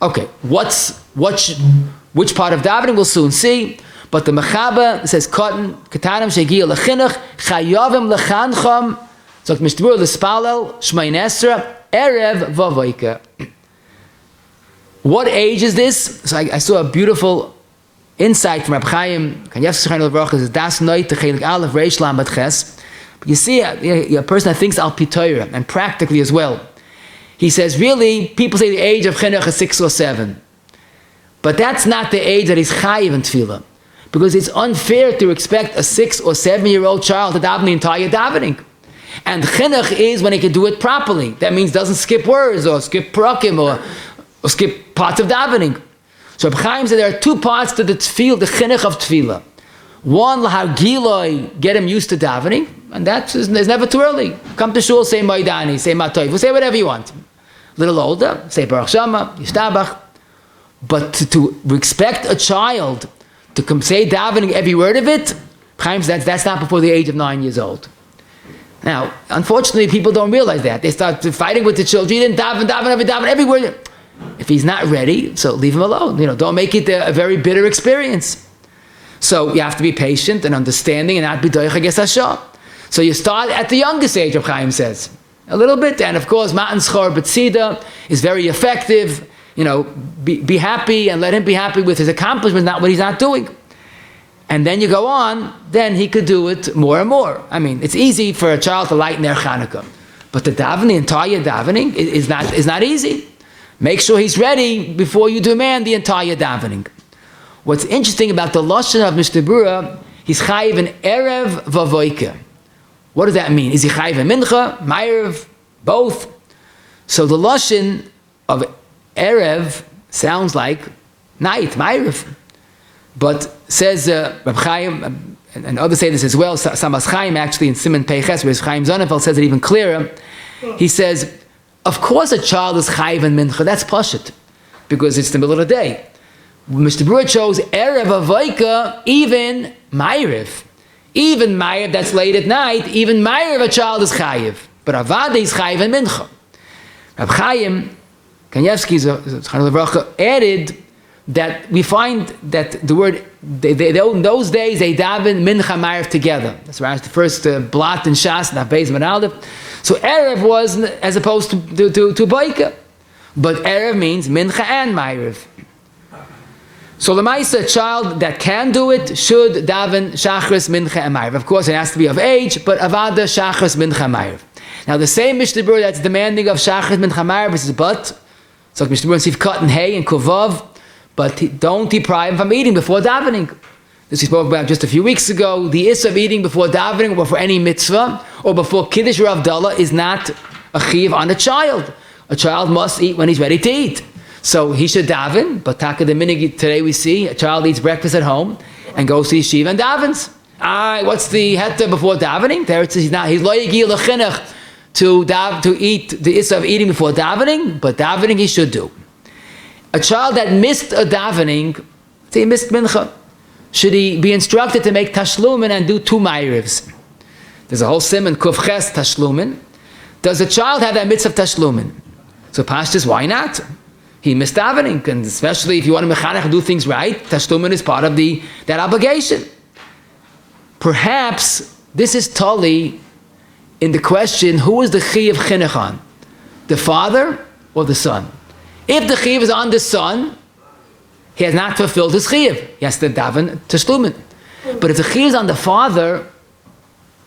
Okay, which part of davening we'll soon see, but the Mechaba says katanim shegiel lechinuch chayavim lechancham zok Mishnah Berurah l'spalel shmein esra erev vavoika. What age is this? So I saw a beautiful insight from Rabbi Chaim Kanievsky Zechariah Levrach, is das noit chelik aleph reish lam bat ches. You see a person that thinks al pi Torah, and practically as well. He says really people say the age of chinuch is 6 or 7. But that's not the age that he's chayiv in tefillah. Because it's unfair to expect a 6 or 7-year-old child to daven the entire davening. And chinuch is when he can do it properly. That means doesn't skip words or skip prakim or skip parts of davening. So Reb Chaim said there are 2 parts to the tefillah, the chinuch of tefillah. One, lahagiloi, get him used to davening. And that's never too early. Come to shul, say Maidani, say Matayv, say whatever you want. A little older, say Baruch Shama, Yishtabach. But to expect a child to say davening every word of it, that's not before the age of 9 years old. Now, unfortunately, people don't realize that. They start fighting with the children. You didn't daven every word. If he's not ready, so leave him alone. Don't make it a very bitter experience. So you have to be patient and understanding and not be doich against Hashem. So you start at the youngest age, Reb Chaim says. A little bit, and of course, Matan Schor B'tzida is very effective. Be happy and let him be happy with his accomplishments, not what he's not doing. And then you go on, then he could do it more and more. I mean, it's easy for a child to light Ner Chanukah, but the entire davening is not easy. Make sure he's ready before you demand the entire davening. What's interesting about the lashon of Mishnah Berurah, he's chayiv in erev vavoika. What does that mean? Is he chayiv in mincha, Maariv, both? So the lashon of erev sounds like night, Maariv. But says Rabbi Chaim, and others say this as well, Samas Chaim actually in Siman Peiches, where Chaim Zonenfeld says it even clearer. He says, of course a child is chayiv in mincha, that's pashut, because it's the middle of the day. Mr. Berurah chose erev avoika, even Maariv. Even Maariv, that's late at night, even Maariv a child is chayiv. But avada is chayiv and mincha. Rab Chaim Kanievsky added that we find that the word, in those days they daven mincha Maariv together. That's right, the first blot in Shas, not Beis Menaldev. So Erev was as opposed to Boika. But Erev means mincha and Maariv. So Lemaisa, a child that can do it should daven Shachris, Mincha, and Maariv. Of course, it has to be of age, but Avada, Shachris, Mincha, Maariv. Now, the same Mishnah Berurah that's demanding of Shachris, Mincha, Maariv is but, so Mishnah Berurah Sif Cut and Hay and Kuvav, but don't deprive him from eating before davening. This we spoke about just a few weeks ago. The issue of eating before davening or before any mitzvah or before Kiddush or Havdala is not a chiv on a child. A child must eat when he's ready to eat. So he should daven, but taka the minhagim today we see a child eats breakfast at home and goes to yeshiva and davens. What's the heta before davening? There it says he's lo yagil l'chinuch to eat the issa of eating before davening, but davening he should do. A child that missed a davening, say he missed mincha, should he be instructed to make tashlumin and do 2 ma'arivs? There's a whole simon kufches tashlumin. Does a child have that mitzvah of tashlumin? So pashtus, why not? He missed davening, and especially if you want to mechanech and do things right, tashlumin is part of that obligation. Perhaps this is tali in the question, who is the chi of chinuch on? The father or the son? If the chi is on the son, he has not fulfilled his chi. He has to daven tashlumin. But if the chi is on the father,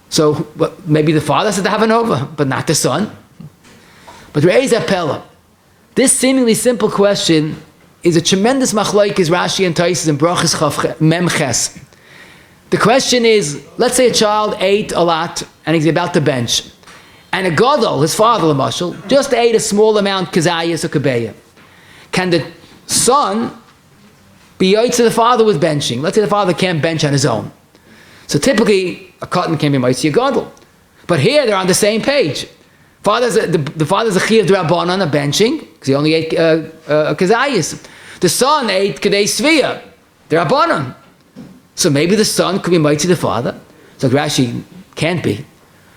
so maybe the father has to daven over, but not the son. But Re'ez Apella, this seemingly simple question is a tremendous machlokes Rashi and Taisus and brochas memches. The question is, let's say a child ate a lot and he's about to bench, and a gadol, his father, Lamashal, just ate a small amount kazayas or kabeya. Can the son be yoitz to the father with benching? Let's say the father can't bench on his own. So typically, a cotton can be yoitz a gadol. But here they're on the same page. The father's a chiyuv d'rabbanan, a benching, because he only ate kazayis. The son ate kadei svia, d'rabbanan. So maybe the son could be mighty the father. So Rashi can't be,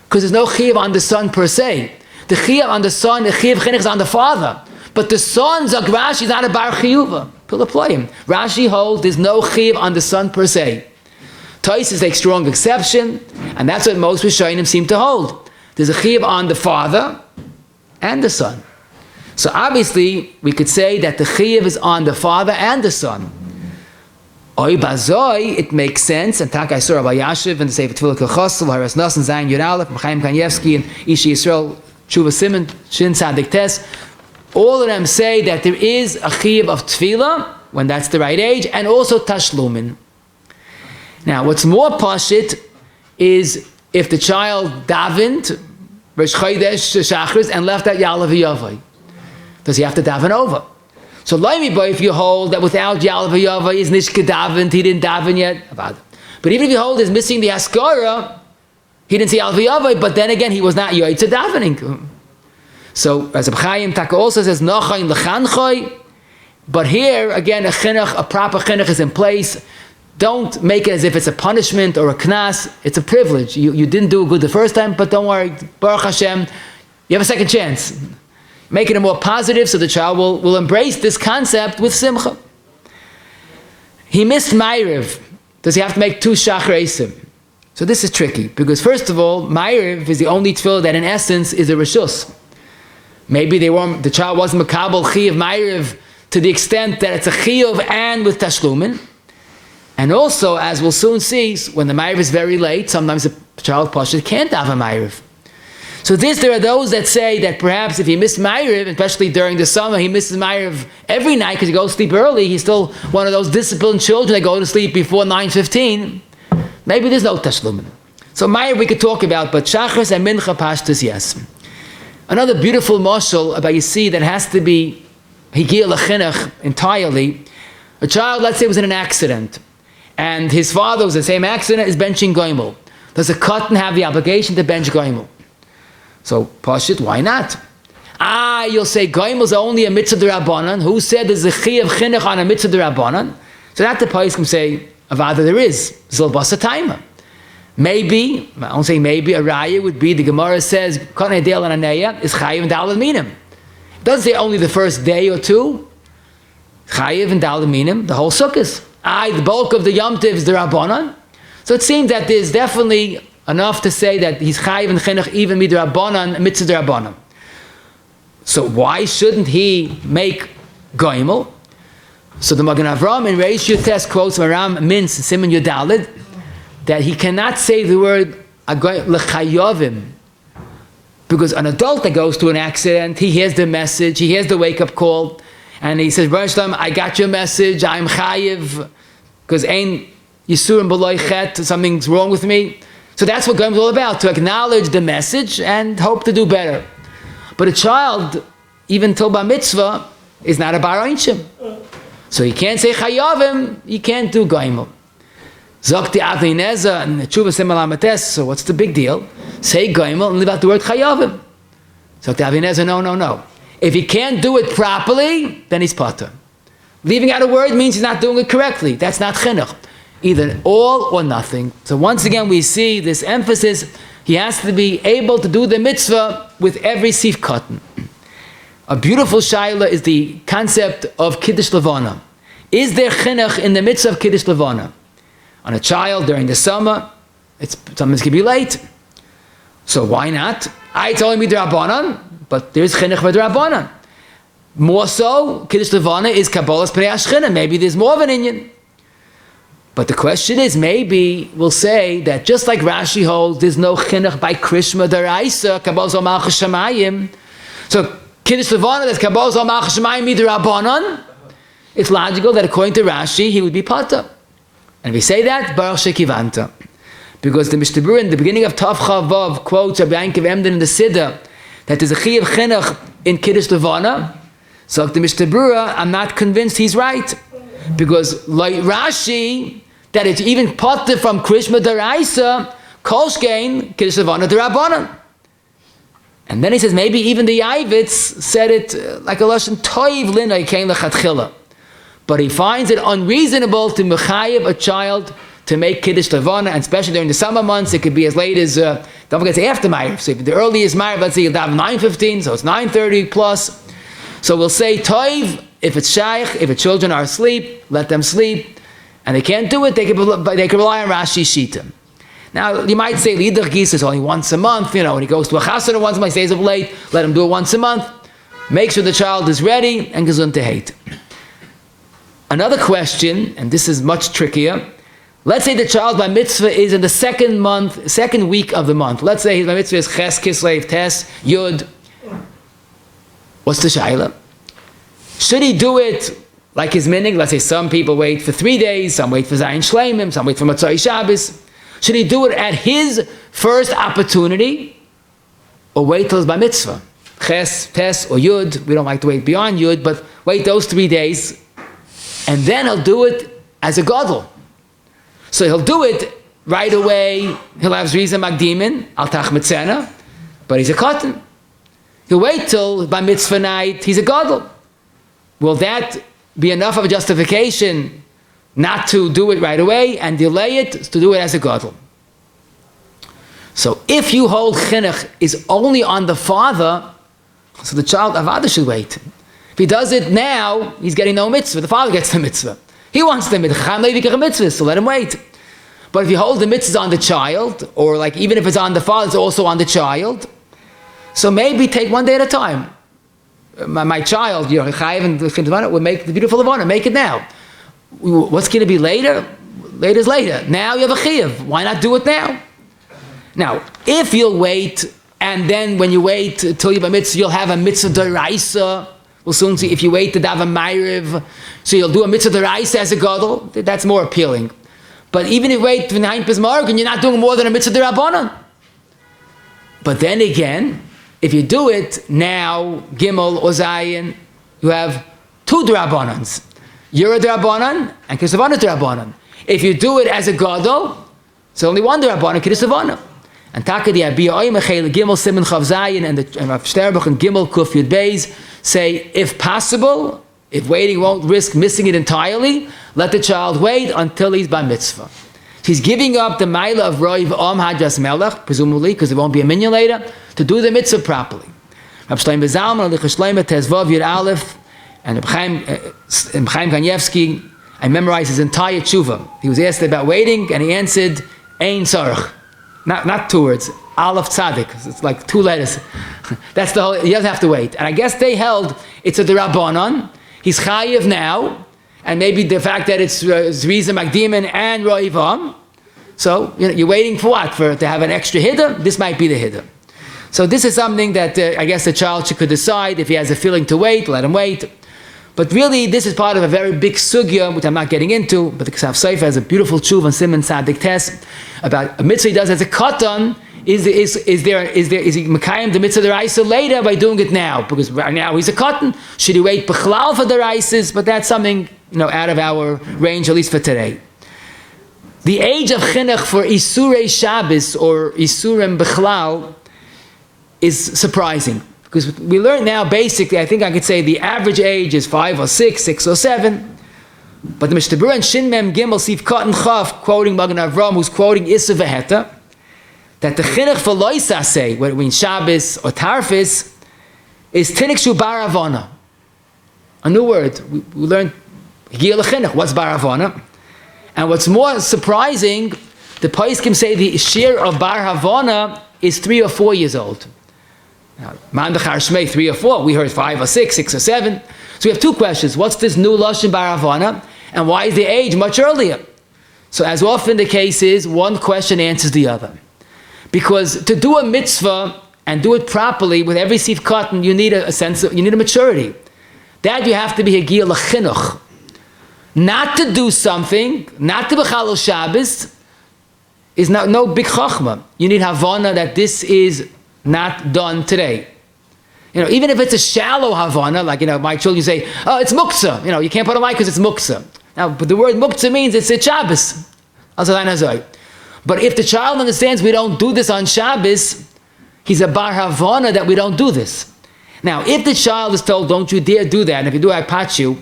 because there's no chiyuv on the son per se. The chiyuv on the son, the chiyuv chinuch is on the father. But the son, Rashi, is not a bar chiyuva. Pilaployim. Rashi holds there's no chiyuv on the son per se. Taisus takes strong exception, and that's what most Rishonim seem to hold. There's a chiyuv on the father and the son. So obviously, we could say that the chiyuv is on the father and the son. Oy bazoi, it makes sense, and tak Isur Rabbi Yashiv and the Sefer Tefillah Kachosel, Haras Nasan Zayin Yud Aleph, Chaim Kanievsky and Ishi Yisrael Tshuva Simon Shin Tzadik Tes. All of them say that there is a chiyuv of tefillah when that's the right age, and also tashlumin. Now, what's more pashit is if the child davened Rosh Chodesh Shachris and left out Yalav Yavai, does he have to daven over? So if you hold that without Yalav Yavai is nishka davened, he didn't daven yet. But even if you hold is missing the Haskara, he didn't see Yalav Yavai, but then again he was not yoytze davening. So as Rabbi Chaim Taka also says Nochayin Lechanchoy, but here again a proper chinuch is in place. Don't make it as if it's a punishment or a knas. It's a privilege. You didn't do good the first time, but don't worry. Baruch Hashem, you have a second chance. Make it a more positive so the child will embrace this concept with simcha. He missed Maariv. Does he have to make 2 shachreisim? So this is tricky, because first of all, Maariv is the only tefillah that in essence is a reshus. Maybe the child wasn't makabel chiyuv Maariv to the extent that it's a chiyuv and with tashlumin. And also, as we'll soon see, when the Maariv is very late, sometimes the child pashut can't have a Maariv. So there are those that say that perhaps if he missed Maariv, especially during the summer, he misses Maariv every night because he goes to sleep early, he's still one of those disciplined children that go to sleep before 9:15. Maybe there's no tashlumin. So Maariv we could talk about, but Shachris and Mincha pashtus, yes. Another beautiful mashal about you see that has to be higil l'chinuch entirely. A child, let's say, was in an accident, and his father was in the same accident, is benching goimel. Does a katan have the obligation to bench goimel? So, pashit, why not? You'll say goimel is only a mitzvah d'rabbanan. Who said there's a chi of chinuch on a mitzvah d'rabbanan? So that the pais can say, avada there is. Zil basa taima. Maybe, I won't say maybe, a raya would be, the Gemara says, Kanei Del and Aneya is chayiv and daled minim. It doesn't say only the first day or two. Chayiv and daled minim, the whole sukkahs. The bulk of the Yom Tiv is the Rabbanan. So it seems that there's definitely enough to say that he's chayiv and chinuch even midrabanan, mitzvah drabanan. So why shouldn't he make goimel? So the Magen Avram in Reish Yutes quotes Maram Mintz Simon Yudalid that he cannot say the word lechayovim, because an adult that goes to an accident, he hears the message, he hears the wake-up call, and he says, Baruch Shalom, I got your message, I'm chayiv, because ein yisurim b'loi chet, something's wrong with me. So that's what goimel is all about, to acknowledge the message and hope to do better. But a child, even till bar mitzvah, is not a bar einshim. So he can't say chayavim, he can't do goimel. Zokti Avineza and Tshuva Simalametes, so what's the big deal? Say goimel and leave out the word chayavim. Zokti Avineza, no. If he can't do it properly, then he's patur. Leaving out a word means he's not doing it correctly. That's not chinuch. Either all or nothing. So once again we see this emphasis, he has to be able to do the mitzvah with every sif cotton. A beautiful shaila is the concept of Kiddush Levana. Is there chinuch in the mitzvah of Kiddush Levana? On a child during the summer, sometimes it can be late. So why not? It's only midrabanan, but there's chinuch midrabanan. More so, Kiddush Levana is Kabbalah's Pnei Ashchina. Maybe there's more of an inyan. But the question is, maybe we'll say that just like Rashi holds, there's no chinuch by Krishma Daraisa, Kabbalah's Al Malchus Shamayim. So Kiddush Levana, that's Kabbalah's Al Malchus Shamayim midrabanan. It's logical that according to Rashi, he would be patur. And we say that, Baruch Shekivanta. Because the Mishnah Berurah in the beginning of Tav Chavav quotes Rabbi Yankiv Emden in the Siddur that there's a Chiyav Chinuch in Kiddush Levana. So the Mishnah Berurah, I'm not convinced he's right. Because like Rashi, that it's even patur from Krishma Daraisa, Kolshkein, Kiddush Levana Darabanan. And then he says maybe even the Yavitz said it like a Lashon Toiv Linay Kein Lechatchila. But he finds it unreasonable to mechayev a child to make Kiddush Levana, and especially during the summer months, it could be as late as, don't forget, it's after Maariv. So if the earliest Maariv, let's say you'll daven 9:15, so it's 9:30 plus. So we'll say, Toiv, if it's shaykh, if the children are asleep, let them sleep. And they can't do it, they can rely on Rashi's Shita. Now, you might say, Lidach Gis is only once a month, when he goes to a chasana once a month, he stays up late, let him do it once a month. Make sure the child is ready, and gesund to hate. Another question, and this is much trickier. Let's say the child by mitzvah is in the second week of the month. Let's say his by mitzvah is Ches, Kislev, Tes, Yud. What's the shaila? Should he do it like his minhag? Let's say some people wait for 3 days, some wait for Zayin Shleimim, some wait for Motzei Shabbos. Should he do it at his first opportunity, or wait till his by mitzvah? Ches, Tes, or Yud. We don't like to wait beyond Yud, but wait those 3 days. And then he'll do it as a gadol. So he'll do it right away. He'll have Zriza Magdimin, Al Tach Mitzena, but he's a cotton. He'll wait till by mitzvah night, he's a gadol. Will that be enough of a justification not to do it right away and delay it, to do it as a gadol? So if you hold chinuch is only on the father, so the child avada should wait. If he does it now, he's getting no mitzvah. The father gets the mitzvah. He wants the mitzvah, so let him wait. But if you hold the mitzvah on the child, or like even if it's on the father, it's also on the child, so maybe take one day at a time. My child, will make the beautiful Levana, make it now. What's going to be later? Later's later. Now you have a chiyuv. Why not do it now? Now, if you'll wait, and then when you wait till you're by mitzvah, you'll have a mitzvah deraisa. We'll soon see if you wait to daven Maariv, so you'll do a mitzvah deraisa as a gadol. That's more appealing. But even if you wait for 9 Pismarg, you're not doing more than a mitzvah derabanan. But then again, if you do it now, Gimel or Zayin, you have 2 derabanans. You're a derabanan and Kislev derabanan. If you do it as a gadol, it's only 1 derabanan, Kislev. And Taka di Abiyah Oymechel Gimel Simen Chav Zayin and Rav Sterbach and Gimel Kuf Yud Beis say, if possible, if waiting won't risk missing it entirely, let the child wait until he's by mitzvah. He's giving up the Maila of Roiv Hadras Melech, presumably, because there won't be a minyan later, to do the mitzvah properly. Rab Shlomo Zalman, Lichas Shlomo Tezvav Yud Aleph, and Reb Chaim Kanievsky, I memorized his entire tshuva. He was asked about waiting, and he answered, Ein Tzarech. Not 2 words, Aleph Tzadik. It's like 2 letters. That's the whole, he doesn't have to wait. And I guess they held, it's a D'Rabbanan, he's Chayiv now, and maybe the fact that it's Zriza Magdiman and Roivam. So, you're waiting for what? To have an extra hiddur? This might be the hiddur. So this is something that I guess the child could decide. If he has a feeling to wait, let him wait. But really, this is part of a very big sugya, which I'm not getting into, but the Kislev Sefer has a beautiful tshuva on Simon Tzadik Tes about a mitzvah he does as a katan. Is he mekayim the mitzvah deraisa later by doing it now? Because right now he's a katan. Should he wait b'chlal for deraises? But that's something out of our range, at least for today. The age of chinuch for Isurei Shabbos or Isurim b'chlal is surprising. Because we learn now, basically, I think I could say the average age is 5 or 6, 6 or 7. But the Mishnah Berurah and Shin Mem Gimel Sif Katan Chav, quoting Magen Avram, who's quoting Issa Veheta, that the chinuch for Loisa say, whether it means Shabbos or Tarfis, is Tinik Shu Bar Havana. A new word. We learned Higiyah L'chinuch. What's Bar Havana? And what's more surprising, the Poskim say the shir of Bar Havana is 3 or 4 years old. Mandachar Shmei 3 or 4. We heard 5 or 6, 6 or 7. So we have 2 questions. What's this new Lashon Bar Havana? And why is the age much earlier? So as often the case is, one question answers the other. Because to do a mitzvah and do it properly with every sif katan, you need a sense of, you need a maturity. That you have to be higiyah l'chinuch. Not to do something, not to b'chalol Shabbos, is no big chachma. You need havana that this is not done today. Even if it's a shallow havana, like my children say, oh, it's muktzah. You can't put a mic because it's muktzah. Now, but the word muktzah means it's Shabbos. But if the child understands we don't do this on Shabbos, he's a bar havana that we don't do this. Now, if the child is told, don't you dare do that, and if you do, I pat you,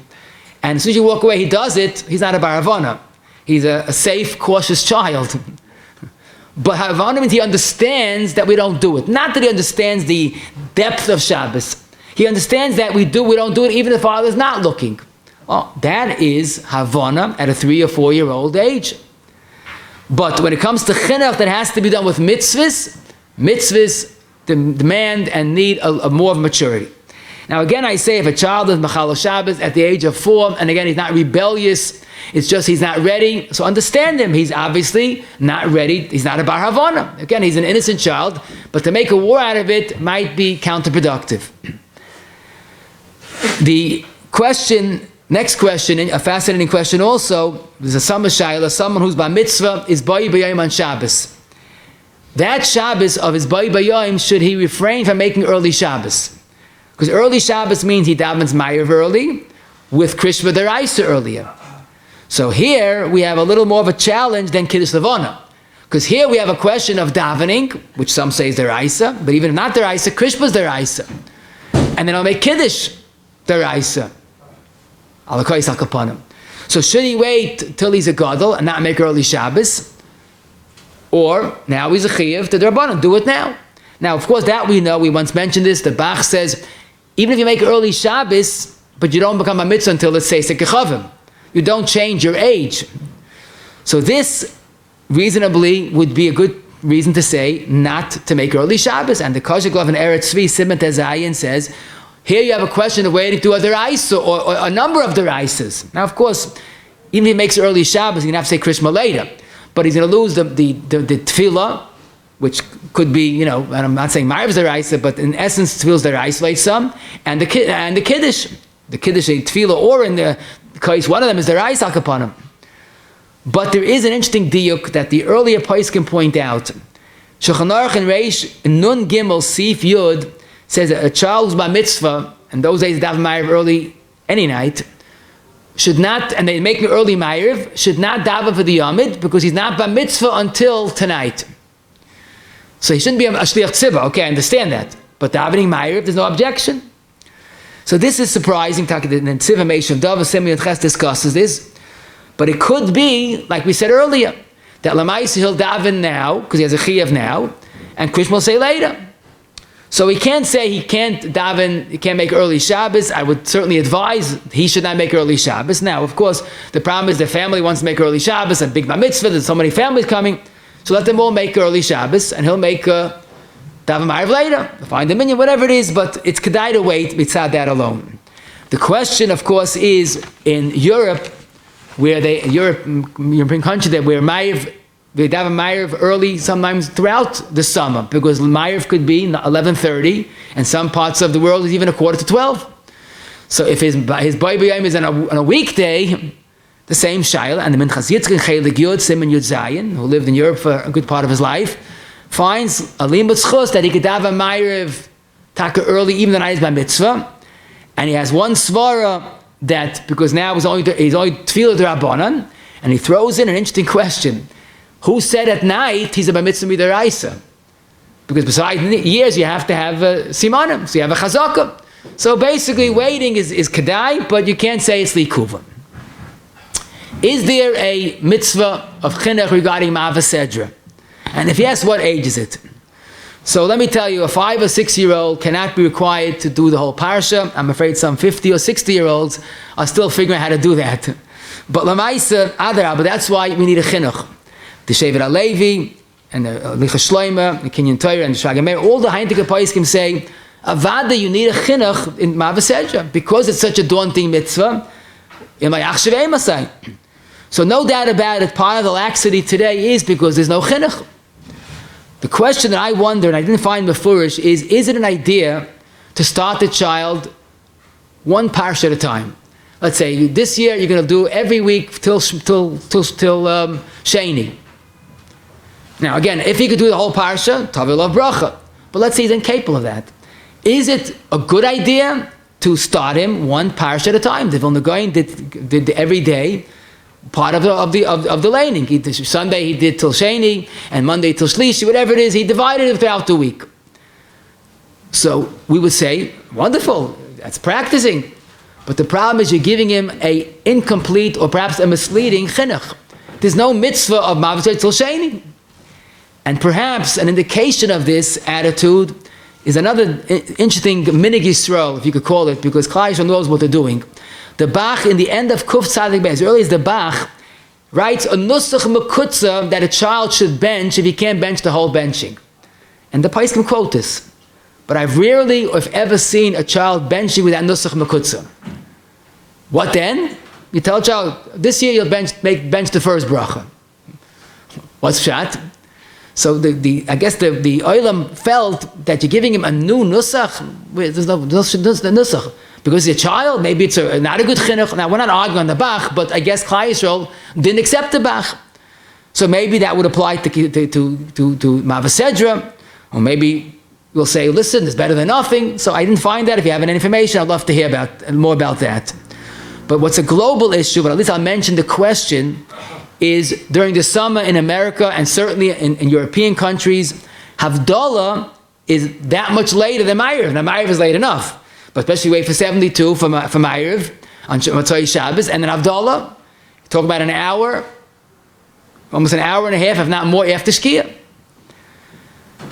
and as soon as you walk away, he does it, he's not a bar havana. He's a safe, cautious child. But havana means he understands that we don't do it. Not that he understands the depth of Shabbos. He understands that we don't do it even if the father is not looking. Well, that is havana at a 3 or 4 year old age. But when it comes to chinuch that has to be done with mitzvos demand and need a more of maturity. Now again, I say if a child is machal Shabbos at the age of 4, and again he's not rebellious, it's just he's not ready, so understand him. He's obviously not ready. He's not a bar havana. Again, he's an innocent child, but to make a war out of it might be counterproductive. The question, next question, a fascinating question also, there's a summer shayla, someone who's by mitzvah is bayi b'yayim on Shabbos. That Shabbos of his bayi b'yayim, should he refrain from making early Shabbos? Because early Shabbos means he davens Maariv early, with Krishma deraisa earlier. So here we have a little more of a challenge than Kiddush Levana. Because here we have a question of davening, which some say is deraisa, but even if not deraisa, Krishma's deraisa. And then I'll make Kiddush deraisa. So should he wait till he's a gadol and not make early Shabbos? Or now he's a chiyuv to D'Rabbanan, do it now. Now, of course, that we know, we once mentioned this, the Bach says, even if you make early Shabbos, but you don't become a mitzvah until, let's say, Sekechavim, you don't change your age. So this, reasonably, would be a good reason to say not to make early Shabbos. And the kosher glove in Eretz Tzvi, Simon Tezayin, says, here you have a question of waiting to a deraisa, or a number of deraisas. Now, of course, even if he makes early Shabbos, he's going to have to say Krishma later. But he's going to lose the tefillah, which could be, and I'm not saying Maariv is deraisa, but in essence, tefillah is deraisa, like some, and the kiddush. The kiddush, a tefillah, or in the case, one of them is deraisa upon him. But there is an interesting diuk that the earlier Pais can point out. Shulchan Aruch in Reish Nun Gimel Sif Yud says that a child who's by mitzvah, and those days daven Maariv early any night, should not, and they make me early Maariv, should not daven for the Yamid, because he's not by mitzvah until tonight. So he shouldn't be a shliach tzibah. Okay, I understand that. But davening Maariv, there's no objection. So this is surprising. The Tzivah Meishav Dava Simeon Ches discusses this. But it could be, like we said earlier, that Lamaisa he'll daven now, because he has a chiyuv now, and Krishma will say later. So he can't say he can't daven, he can't make early Shabbos. I would certainly advise he should not make early Shabbos. Now, of course, the problem is the family wants to make early Shabbos, a big bar mitzvah, there's so many families coming. So let them all make early Shabbos, and he'll make daven Maariv later, find the minyan, whatever it is, but it's kedai to wait mitzad that alone. The question, of course, is in Europe, where European country that where Maariv, they daven Maariv early sometimes throughout the summer, because Maariv could be 11:30, and some parts of the world is even 11:45. So if his Baybayim is on a weekday, the same Shaila, and the Minchas Yitzchak Chelik Yud, Simon Yud Zayin, who lived in Europe for a good part of his life, finds a limud schus that he could daven Maariv taka early, even the night is by mitzvah, and he has one svara that, because now he's only tefillah d'Rabbanan, and he throws in an interesting question. Who said at night he's a bar mitzvah midaraisa? Because besides years you have to have simanim, so you have a chazaka. So basically waiting is kedai, but you can't say it's likuva. Is there a mitzvah of chinuch regarding ma'avasedra? And if yes, what age is it? So let me tell you, a 5 or 6 year old cannot be required to do the whole parsha. I'm afraid some 50 or 60 year olds are still figuring out how to do that. But lamaisa adara, but that's why we need a chinuch. The Shevet HaLevi, and the Licha Shloima, the Kinyan Torah, and the Shagamer, all the Heintige Paiskim say, Avada, you need a chinuch in Ma'avasedra, because it's such a daunting mitzvah. So no doubt about it, part of the laxity today is because there's no chinuch. The question that I wonder, and I didn't find mefurish, is it an idea to start the child one parsha at a time? Let's say this year you're going to do every week till Sheni. Now again, if he could do the whole parsha, Tavil of brocha. But let's say he's incapable of that. Is it a good idea to start him one parsha at a time? The Vilna Gaon did every day part of the laning. Sunday he did till Sheni, and Monday till Shlishi, whatever it is, he divided it throughout the week. So we would say, wonderful, that's practicing. But the problem is you're giving him a incomplete or perhaps a misleading chinuch. There's no mitzvah of Ma'avasedra till Sheni. And perhaps an indication of this attitude is another interesting minhagim, if you could call it, because Klal Yisrael knows what they're doing. The Bach, in the end of Kuf Tzadik Beis, as early as the Bach, writes a nusach mekutza that a child should bench if he can't bench the whole benching. And the Pais can quote this. But I've rarely, or if ever, seen a child benching with that nusach mekutza. What then? You tell a child, this year you'll bench the first brocha. What's pshat? So I guess the Olam felt that you're giving him a new nusach. There's no nusach. Because he's a child, maybe it's not a good chinuch. Now, we're not arguing on the Bach, but I guess Klal Yisrael didn't accept the Bach. So maybe that would apply to Ma'avasedra, or maybe we'll say, listen, it's better than nothing. So I didn't find that. If you have any information, I'd love to hear more about that. But what's a global issue, but at least I'll mention the question, is during the summer in America, and certainly in European countries, Havdala is that much later than Maariv. Now, Maariv is late enough. But especially wait for 72 for Maariv on Motzei Shabbos, and then Havdala, talk about an hour, almost an hour and a half, if not more, after Shkia.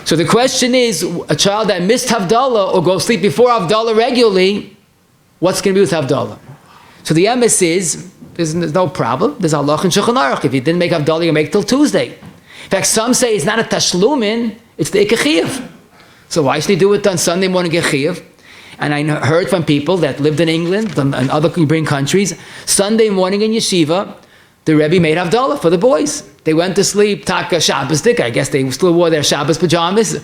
So the question is, a child that missed Havdala or goes sleep before Havdala regularly, what's going to be with Havdala? So the emes is, there's no problem. There's halach in Shulchan Aruch. If you didn't make Havdala, you make till Tuesday. In fact, some say it's not a tashlumin, it's the ikachiv. So why should he do it on Sunday morning ikachiv? And I heard from people that lived in England and other European countries, Sunday morning in yeshiva, the Rebbe made Havdala for the boys. They went to sleep, taka Shabbos dik. I guess they still wore their Shabbos pajamas.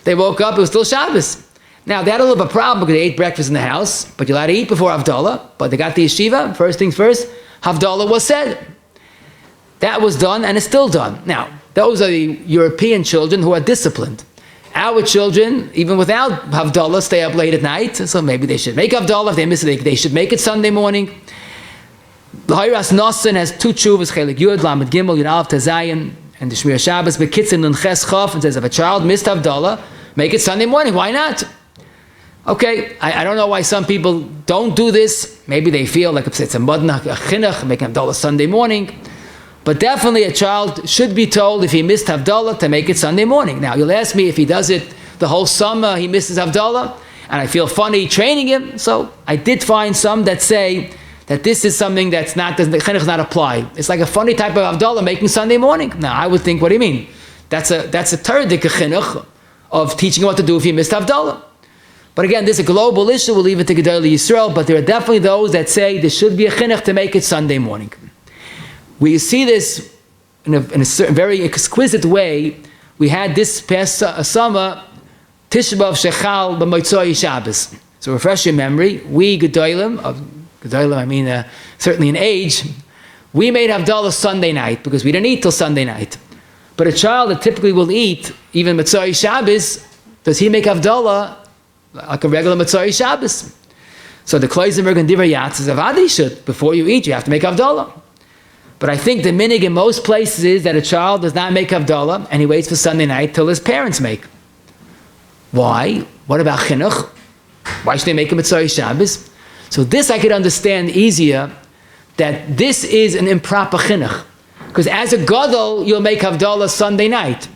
They woke up, it was still Shabbos. Now, they had a little bit of a problem because they ate breakfast in the house, but you're allowed to eat before Havdala. But they got the yeshiva, first things first, Havdala was said. That was done, and it's still done. Now, those are the European children who are disciplined. Our children, even without Havdala, stay up late at night, so maybe they should make Havdala. If they miss it, they should make it Sunday morning. The Hayras Nosson has 2 tshuvas, Chelik Yud, Lamed Gimel, Yud Aleph Tezayin, and the Shmir Shabbos, Bekitzin Nun Ches Chof, and says if a child missed Havdala, make it Sunday morning. Why not? Okay, I don't know why some people don't do this. Maybe they feel like it's a modna, a chinuch, making Havdala Sunday morning. But definitely a child should be told if he missed Havdala to make it Sunday morning. Now, you'll ask me if he does it the whole summer, he misses Havdala, and I feel funny training him. So I did find some that say that this is something that's not, the chinuch does not apply. It's like a funny type of Havdala making Sunday morning. Now, I would think, what do you mean? That's a Torah-dik chinuch of teaching what to do if you missed Havdala. But again, this is a global issue. We'll leave it to Gedolei Yisrael, but there are definitely those that say there should be a chinuch to make it Sunday morning. We see this in a certain, very exquisite way. We had this past summer, Tisha B'Av Shechal b'Motzei Shabbos. So refresh your memory. We Gedolim, I mean certainly in age, we made Havdala Sunday night because we didn't eat till Sunday night. But a child that typically will eat, even Motzei Shabbos, does he make Havdala like a regular Motzei Shabbos? So the Kloisenberg and Divrei Yatz says, Avadi should. Before you eat, you have to make Havdala. But I think the minhag in most places is that a child does not make Havdala and he waits for Sunday night till his parents make. Why? What about chinuch? Why should they make a Motzei Shabbos? So this I could understand easier, that this is an improper chinuch. Because as a gadol, you'll make Havdala Sunday night.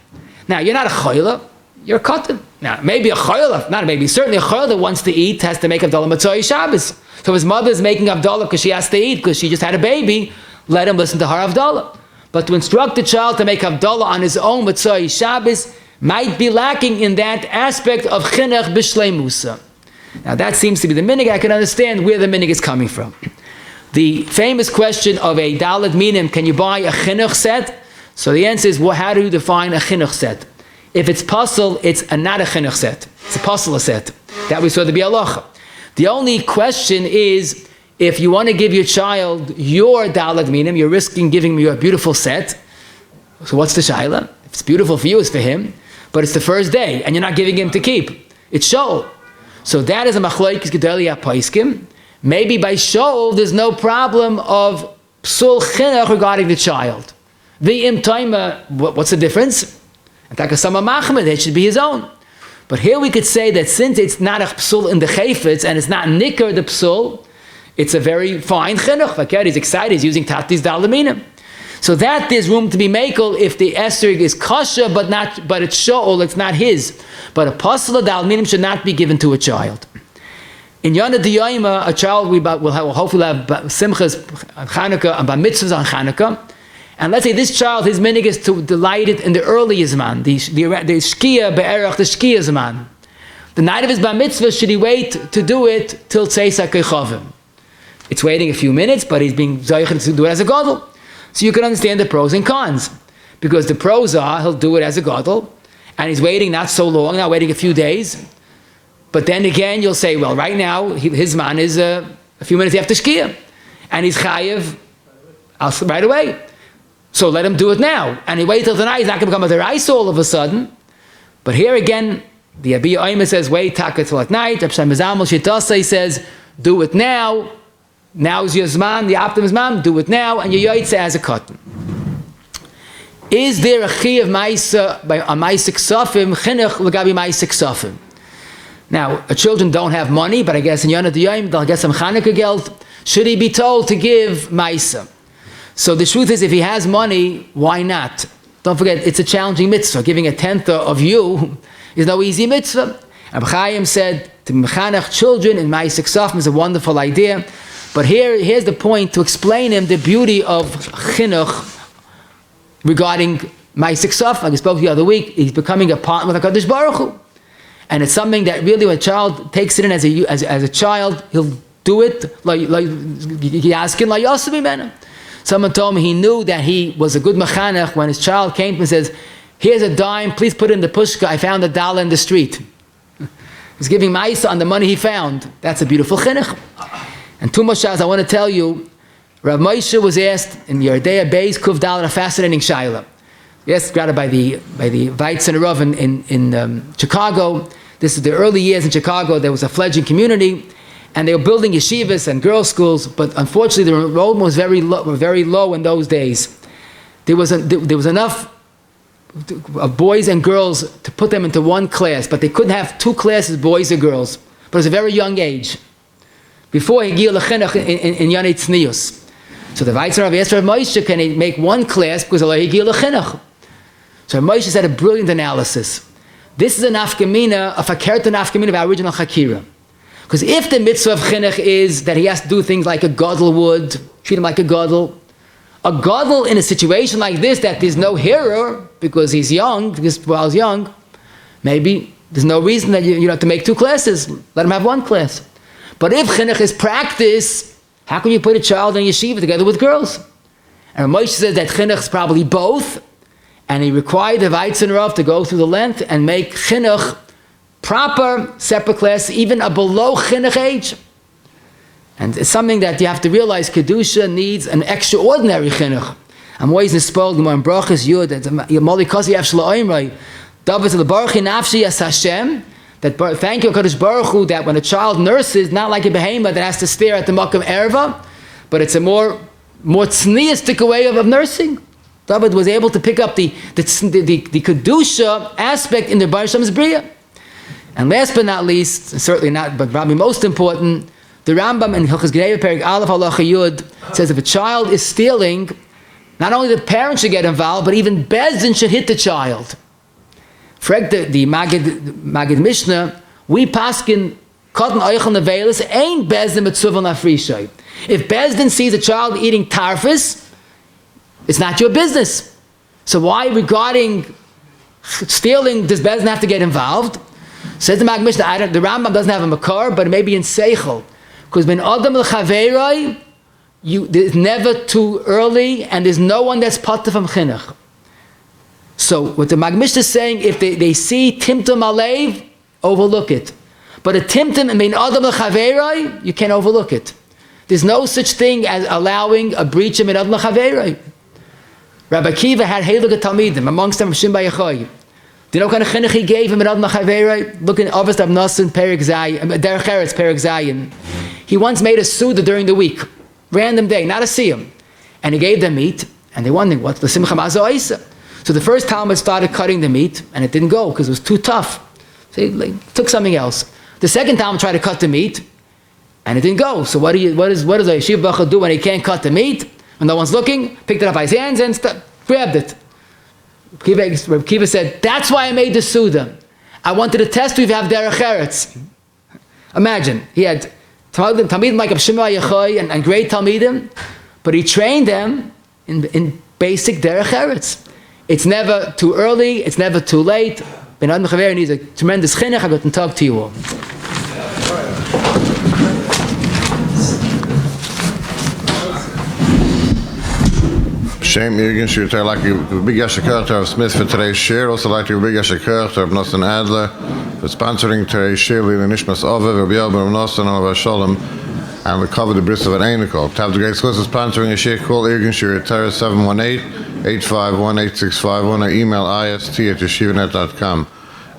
Now, you're not a choila, you're a katan. Now, maybe a choila, not maybe, certainly a choila that wants to eat has to make Havdala Motzei Shabbos. So his mother's making Havdala because she has to eat, because she just had a baby, let him listen to her Havdala. But to instruct the child to make Havdala on his own Motzei Shabbos might be lacking in that aspect of chinuch b'shleimusa. Now that seems to be the minhag. I can understand where the minhag is coming from. The famous question of a daled minim, can you buy a chinuch set? So the answer is, well, how do you define a chinuch set? If it's posul, it's not a chinuch set. It's a posul set. That we saw to be halacha. The only question is, if you want to give your child your daled minim, you're risking giving him your beautiful set. So what's the shaila? If it's beautiful for you, it's for him. But it's the first day, and you're not giving him to keep. It's shol. So that is a machlokes gedolei haposkim. Maybe by shol, there's no problem of psul chinuch regarding the child. The im taima, what's the difference? Atakasama machmed, it should be his own. But here we could say that since it's not a psul in the chayfetz, and it's not nicker the psul, it's a very fine chinuch. Like he's excited, he's using tatis dalaminim. So that there's room to be makel if the esrog is kosher, but it's shol, it's not his. But a posul dalaminim should not be given to a child. In Yonah D'Yoyma, a child will hopefully have simchas on Chanukah, and mitzvahs on Chanukah. And let's say this child, his minhag is to delight it in the early Zman, the shkia be'erach, the shkia Zman. The night of his bar mitzvah, should he wait to do it till tzeis ha'kechavim? It's waiting a few minutes, but he's being zoichen to do it as a gadol. So you can understand the pros and cons. Because the pros are, he'll do it as a gadol, and he's waiting not so long, now waiting a few days. But then again, you'll say, well, right now, his man is a few minutes after shkia, and he's chayev right away. So let him do it now. And he wait till tonight, he's not going to become a deraisa all of a sudden. But here again, the Abi Oima says, wait, taka till at night. Reb Shlomo Zalman Shitasa says, do it now. Now's your zman, the optimum zman, do it now, and your yoytze as a cotton. Is there a chi of maisa, a maisa ksafim, chinuch l'gabi maisa ksafim? Now, children don't have money, but I guess in Yonah D'Yoyim, they'll get some Chanukah geld. Should he be told to give maisa? So the truth is, if he has money, why not? Don't forget, it's a challenging mitzvah. Giving a tenth of you is no easy mitzvah. Rabbi Chaim said, to mechanech children in maisa ksafim is a wonderful idea. But here's the point to explain him the beauty of chinuch regarding maisa ksafim. Like I spoke the other week, he's becoming a partner with HaKadosh Baruch Hu. And it's something that really when a child takes it in as a child, he'll do it like Yaskin like Yosef. Someone told me he knew that he was a good mechanech when his child came to him and says, here's a dime, please put it in the pushka, I found a dollar in the street. He's giving maisa on the money he found. That's a beautiful chinuch. And two more shahs I want to tell you, Rav Moshe was asked in Yerdea Beis Kuv Dal, a fascinating shaila. Yes, granted by the Weitz and Rav in Chicago. This is the early years in Chicago. There was a fledgling community, and they were building yeshivas and girls' schools. But unfortunately, the enrollment was very low in those days. There was enough boys and girls to put them into one class, but they couldn't have two classes, boys or girls. But it was a very young age, before Higil L'Chinuch in Yanei Tznius. So the Weitzer Rav asked Rav Moshe, can he make one class because Allah Higil Chinuch? So Rav Moshe said a brilliant analysis. This is a nafkamina, a fakerta nafkamina of our original Chakira. Because if the mitzvah of chinuch is that he has to do things like a gadol would, treat him like a gadol in a situation like this that there's no hearer because he's young, because while he's young, maybe there's no reason that you have to make 2 classes. Let him have 1 class. But if chinuch is practice, how can you put a child in yeshiva together with girls? And Moshe says that chinuch is probably both, and he required the Weizen Rav to go through the length and make chinuch proper, separate class, even a below chinuch age. And it's something that you have to realize, Kedusha needs an extraordinary chinuch. I'm always inspired in brochas Yud, Molikosi Avshla Oimrei, David to the Baruch Nafshi As Hashem, that thank you, Kadosh Baruch Hu, that when a child nurses, not like a behemoth that has to stare at the Makam Erva, but it's a more tzniistic way of nursing. David was able to pick up the Kedusha aspect in the Baruch Shem's Bria. And last but not least, certainly not, but probably most important, the Rambam in Hilchos Gneva Perek Aleph Halacha Yud says if a child is stealing, not only the parents should get involved, but even Bezdin should hit the child. Frag the Magid Mishnah, we paskin cotton oichel nevelis ain't Bezdin mitzvah nafrishay. If Bezdin sees a child eating tarfus, it's not your business. So why regarding stealing does Bezdin have to get involved? Says the Magid Mishnah, the Rambam doesn't have a makar, but maybe in seichel. Because when Adam l'chaverai, it's never too early, and there's no one that's patur from chinuch. So what the Magid Mishnah is saying, if they see timtum alev, overlook it. But a timtum in Adam l'chaverai, you can't overlook it. There's no such thing as allowing a breach of Adam l'chaverai. Rabbi Akiva had Heilige Talmidim, amongst them Shimba Yochai. Do you know what kind of chinuch he gave him in Adam l'chaverai? Look in Avos Daf Nasan, Perek Zayin, Derech Eretz, Perek Zayin. He once made a Suda during the week, random day, not a siyum. And he gave them meat, and they wondered, what's the Simcha Mazo Isa? So the first Talmud started cutting the meat, and it didn't go because it was too tough. So he took something else. The second Talmud tried to cut the meat, and it didn't go. So what does a yeshiva bacha do when he can't cut the meat? When no one's looking, picked it up by his hands and grabbed it. Kiva said, that's why I made the Suda. I wanted to test if you have derech eretz. Imagine, he had Talmidim like Shimon Yochai and great Talmidim, but he trained them in basic derech eretz. It's never too early, it's never too late. Ben Adam Chaver needs a tremendous chinuch. I got to talk to you all. Shem Irgen, she would tell like you big Yashikar of Smith for today's share. Also like you big Yashikar of Nosson Adler for sponsoring today's share. Lili Nishmas Ove, Rabbi Nosson, and Shalom, and we cover the bris of an Einikol. Tab the Great Schools sponsoring a share. Call Irgen, she would tell 718-851-8651 or email ist@yeshivanet.com.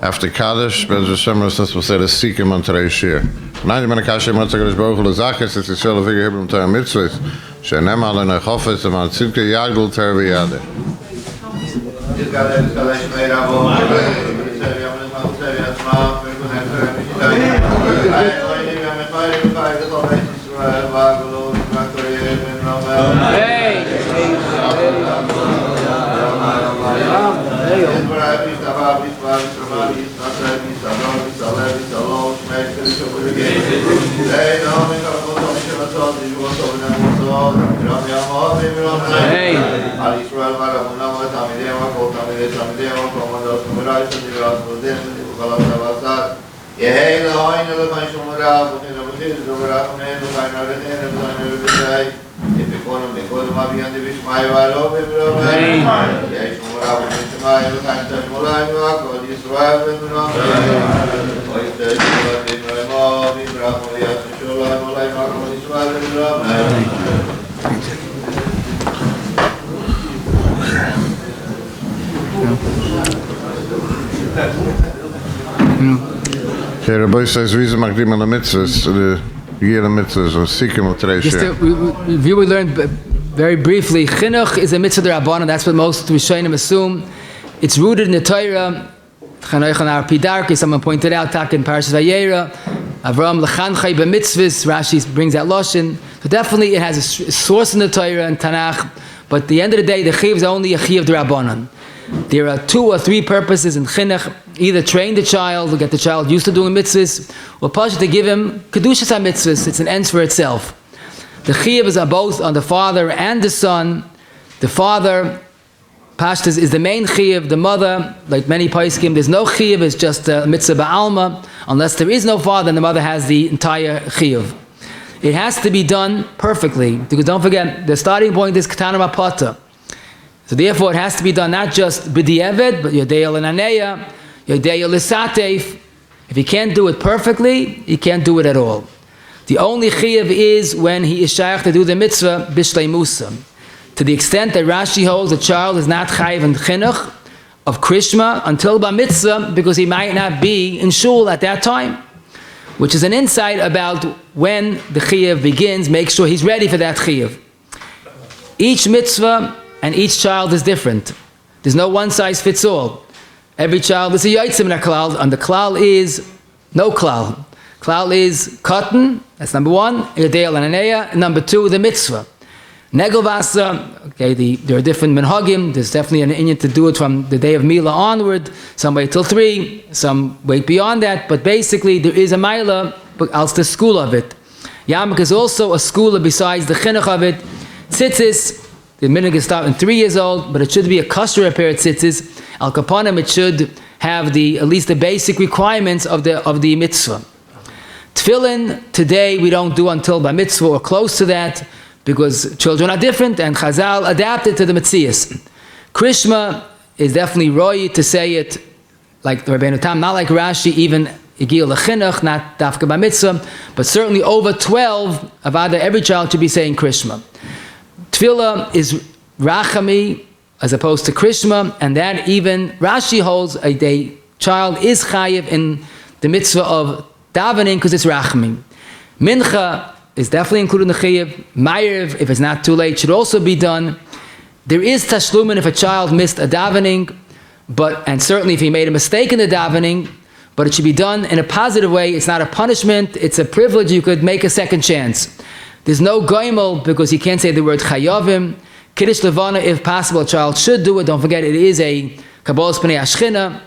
After Kaddish, Bezra Shemar since we'll say the Sikkim on today's share. 90 minutes Kashem Motzei Shabbos Baruch Hu L'Zakas, it's Yisrael Avigah Hebron Torah Mitzvos. She'nem Alei Nechofetz Aman Tzidke Yagdul Ter V'Yadeh. Okay, Rabbi says, "Visa makdim al mitzvos, the year of mitzvos, or sikkim of today's share." We learned very briefly. Chinuch is a mitzvah d'Rabbanan. That's what most Rishonim assume. It's rooted in the Torah. Chanoich on our pidarki. Someone pointed out, Tak in Parashas Vayera. Avram lechanchai b'mitzvos, Rashi brings that lashon. So definitely it has a source in the Torah and Tanakh, but at the end of the day, the chiyuv is only a chiyuv d'Rabbanan. There are 2 or 3 purposes in chinuch: either train the child, or get the child used to doing mitzvahs, or to give him kedushas ha-mitzvahs. It's an ends for itself. The chiyuvs are both on the father and the son. The father, Pashtas, is the main chiyuv. The mother, like many poskim, there's no chiyuv, it's just a mitzvah ba'alma. Unless there is no father, then the mother has the entire chiyuv. It has to be done perfectly, because don't forget, the starting point is katana mapata. So therefore, it has to be done not just b'di'eved, but yodeya l'naneya, yodeya l'satef. If he can't do it perfectly, he can't do it at all. The only chiyuv is when he is shaykh to do the mitzvah bishlei musa. To the extent that Rashi holds the child is not chayiv and chinuch of krishma until bar mitzvah, because he might not be in shul at that time, which is an insight about when the chiyuv begins. Make sure he's ready for that chiyuv. Each mitzvah and each child is different. There's no one size fits all. Every child is a yotzim in a klal, and the klal is no klal. Klal is cotton, that's number 1, yodea l'naneya, and number 2, the mitzvah. Negel vasser, okay, there are different minhagim. There's definitely an inyan to do it from the day of Mila onward. Some wait till 3, some wait beyond that. But basically, there is a Mila, but else the school of it. Yarmulka is also a school besides the chinuch of it. Tzitzis, the minhagim start in 3 years old, but it should be a kosher pair of tzitzis. Al kapanim, it should have at least the basic requirements of the mitzvah. Tefillin, today we don't do until by mitzvah or close to that, because children are different, and Chazal adapted to the Metzias. Krishma is definitely roy to say it like the Rabbeinu Tam, not like Rashi, even Igil Lechinuch, not Dafka B'Mitzvah, but certainly over 12, Avada, every child should be saying Krishma. Tefillah is Rachami as opposed to Krishma, and that even Rashi holds a child is chayiv in the mitzvah of davening because it's Rachami. Mincha is definitely included in the chiyuv. Maariv, if it's not too late, should also be done. There is tashlumin if a child missed a davening, and certainly if he made a mistake in the davening, but it should be done in a positive way. It's not a punishment, it's a privilege. You could make a second chance. There's no goimel because he can't say the word chayavim. Kiddush levana, if possible, a child should do it. Don't forget, it is a kabbalas b'nei ashchina,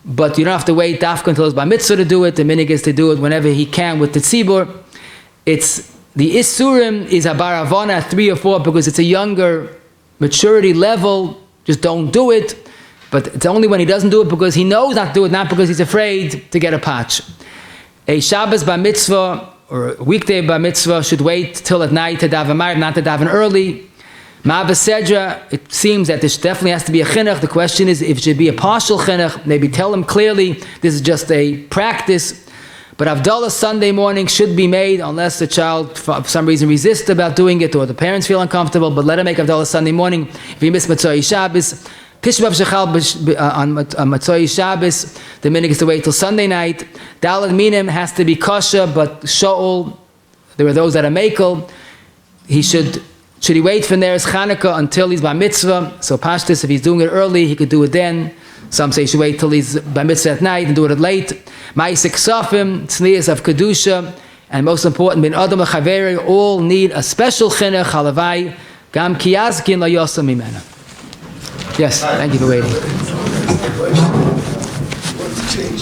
but you don't have to wait dafka until it's by mitzvah to do it. The minhag is to do it whenever he can with the tzibur. The Isurim is a baravana at 3 or 4 because it's a younger maturity level. Just don't do it. But it's only when he doesn't do it because he knows not to do it, not because he's afraid to get a patch. A Shabbos bar mitzvah or a weekday bar mitzvah should wait till at night to daven Maariv, not to daven early. Ma'avasedra, it seems that there definitely has to be a chinuch. The question is if it should be a posul chinuch. Maybe tell him clearly this is just a practice. But Havdala Sunday morning should be made unless the child for some reason resists about doing it or the parents feel uncomfortable, but let him make Havdala Sunday morning. If he missed Motzei Shabbos, Tishbav Shechal on Motzei Shabbos, the minhag is to wait till Sunday night. Dalad Minim has to be kosher, but Shaul, there are those that are mekel. Should he wait for Neres Chanukah until he's by mitzvah? So Pashtus, if he's doing it early, he could do it then. Some say he should wait till he's by mitzvah at night and do it at late. Ma'isik Safim, Tznias of Kedusha, and most important, Bin Adam LaChaveri, all need a special chinuch, halavai, Gam Kiyazkin La Yosam Mimena. Yes, thank you for waiting.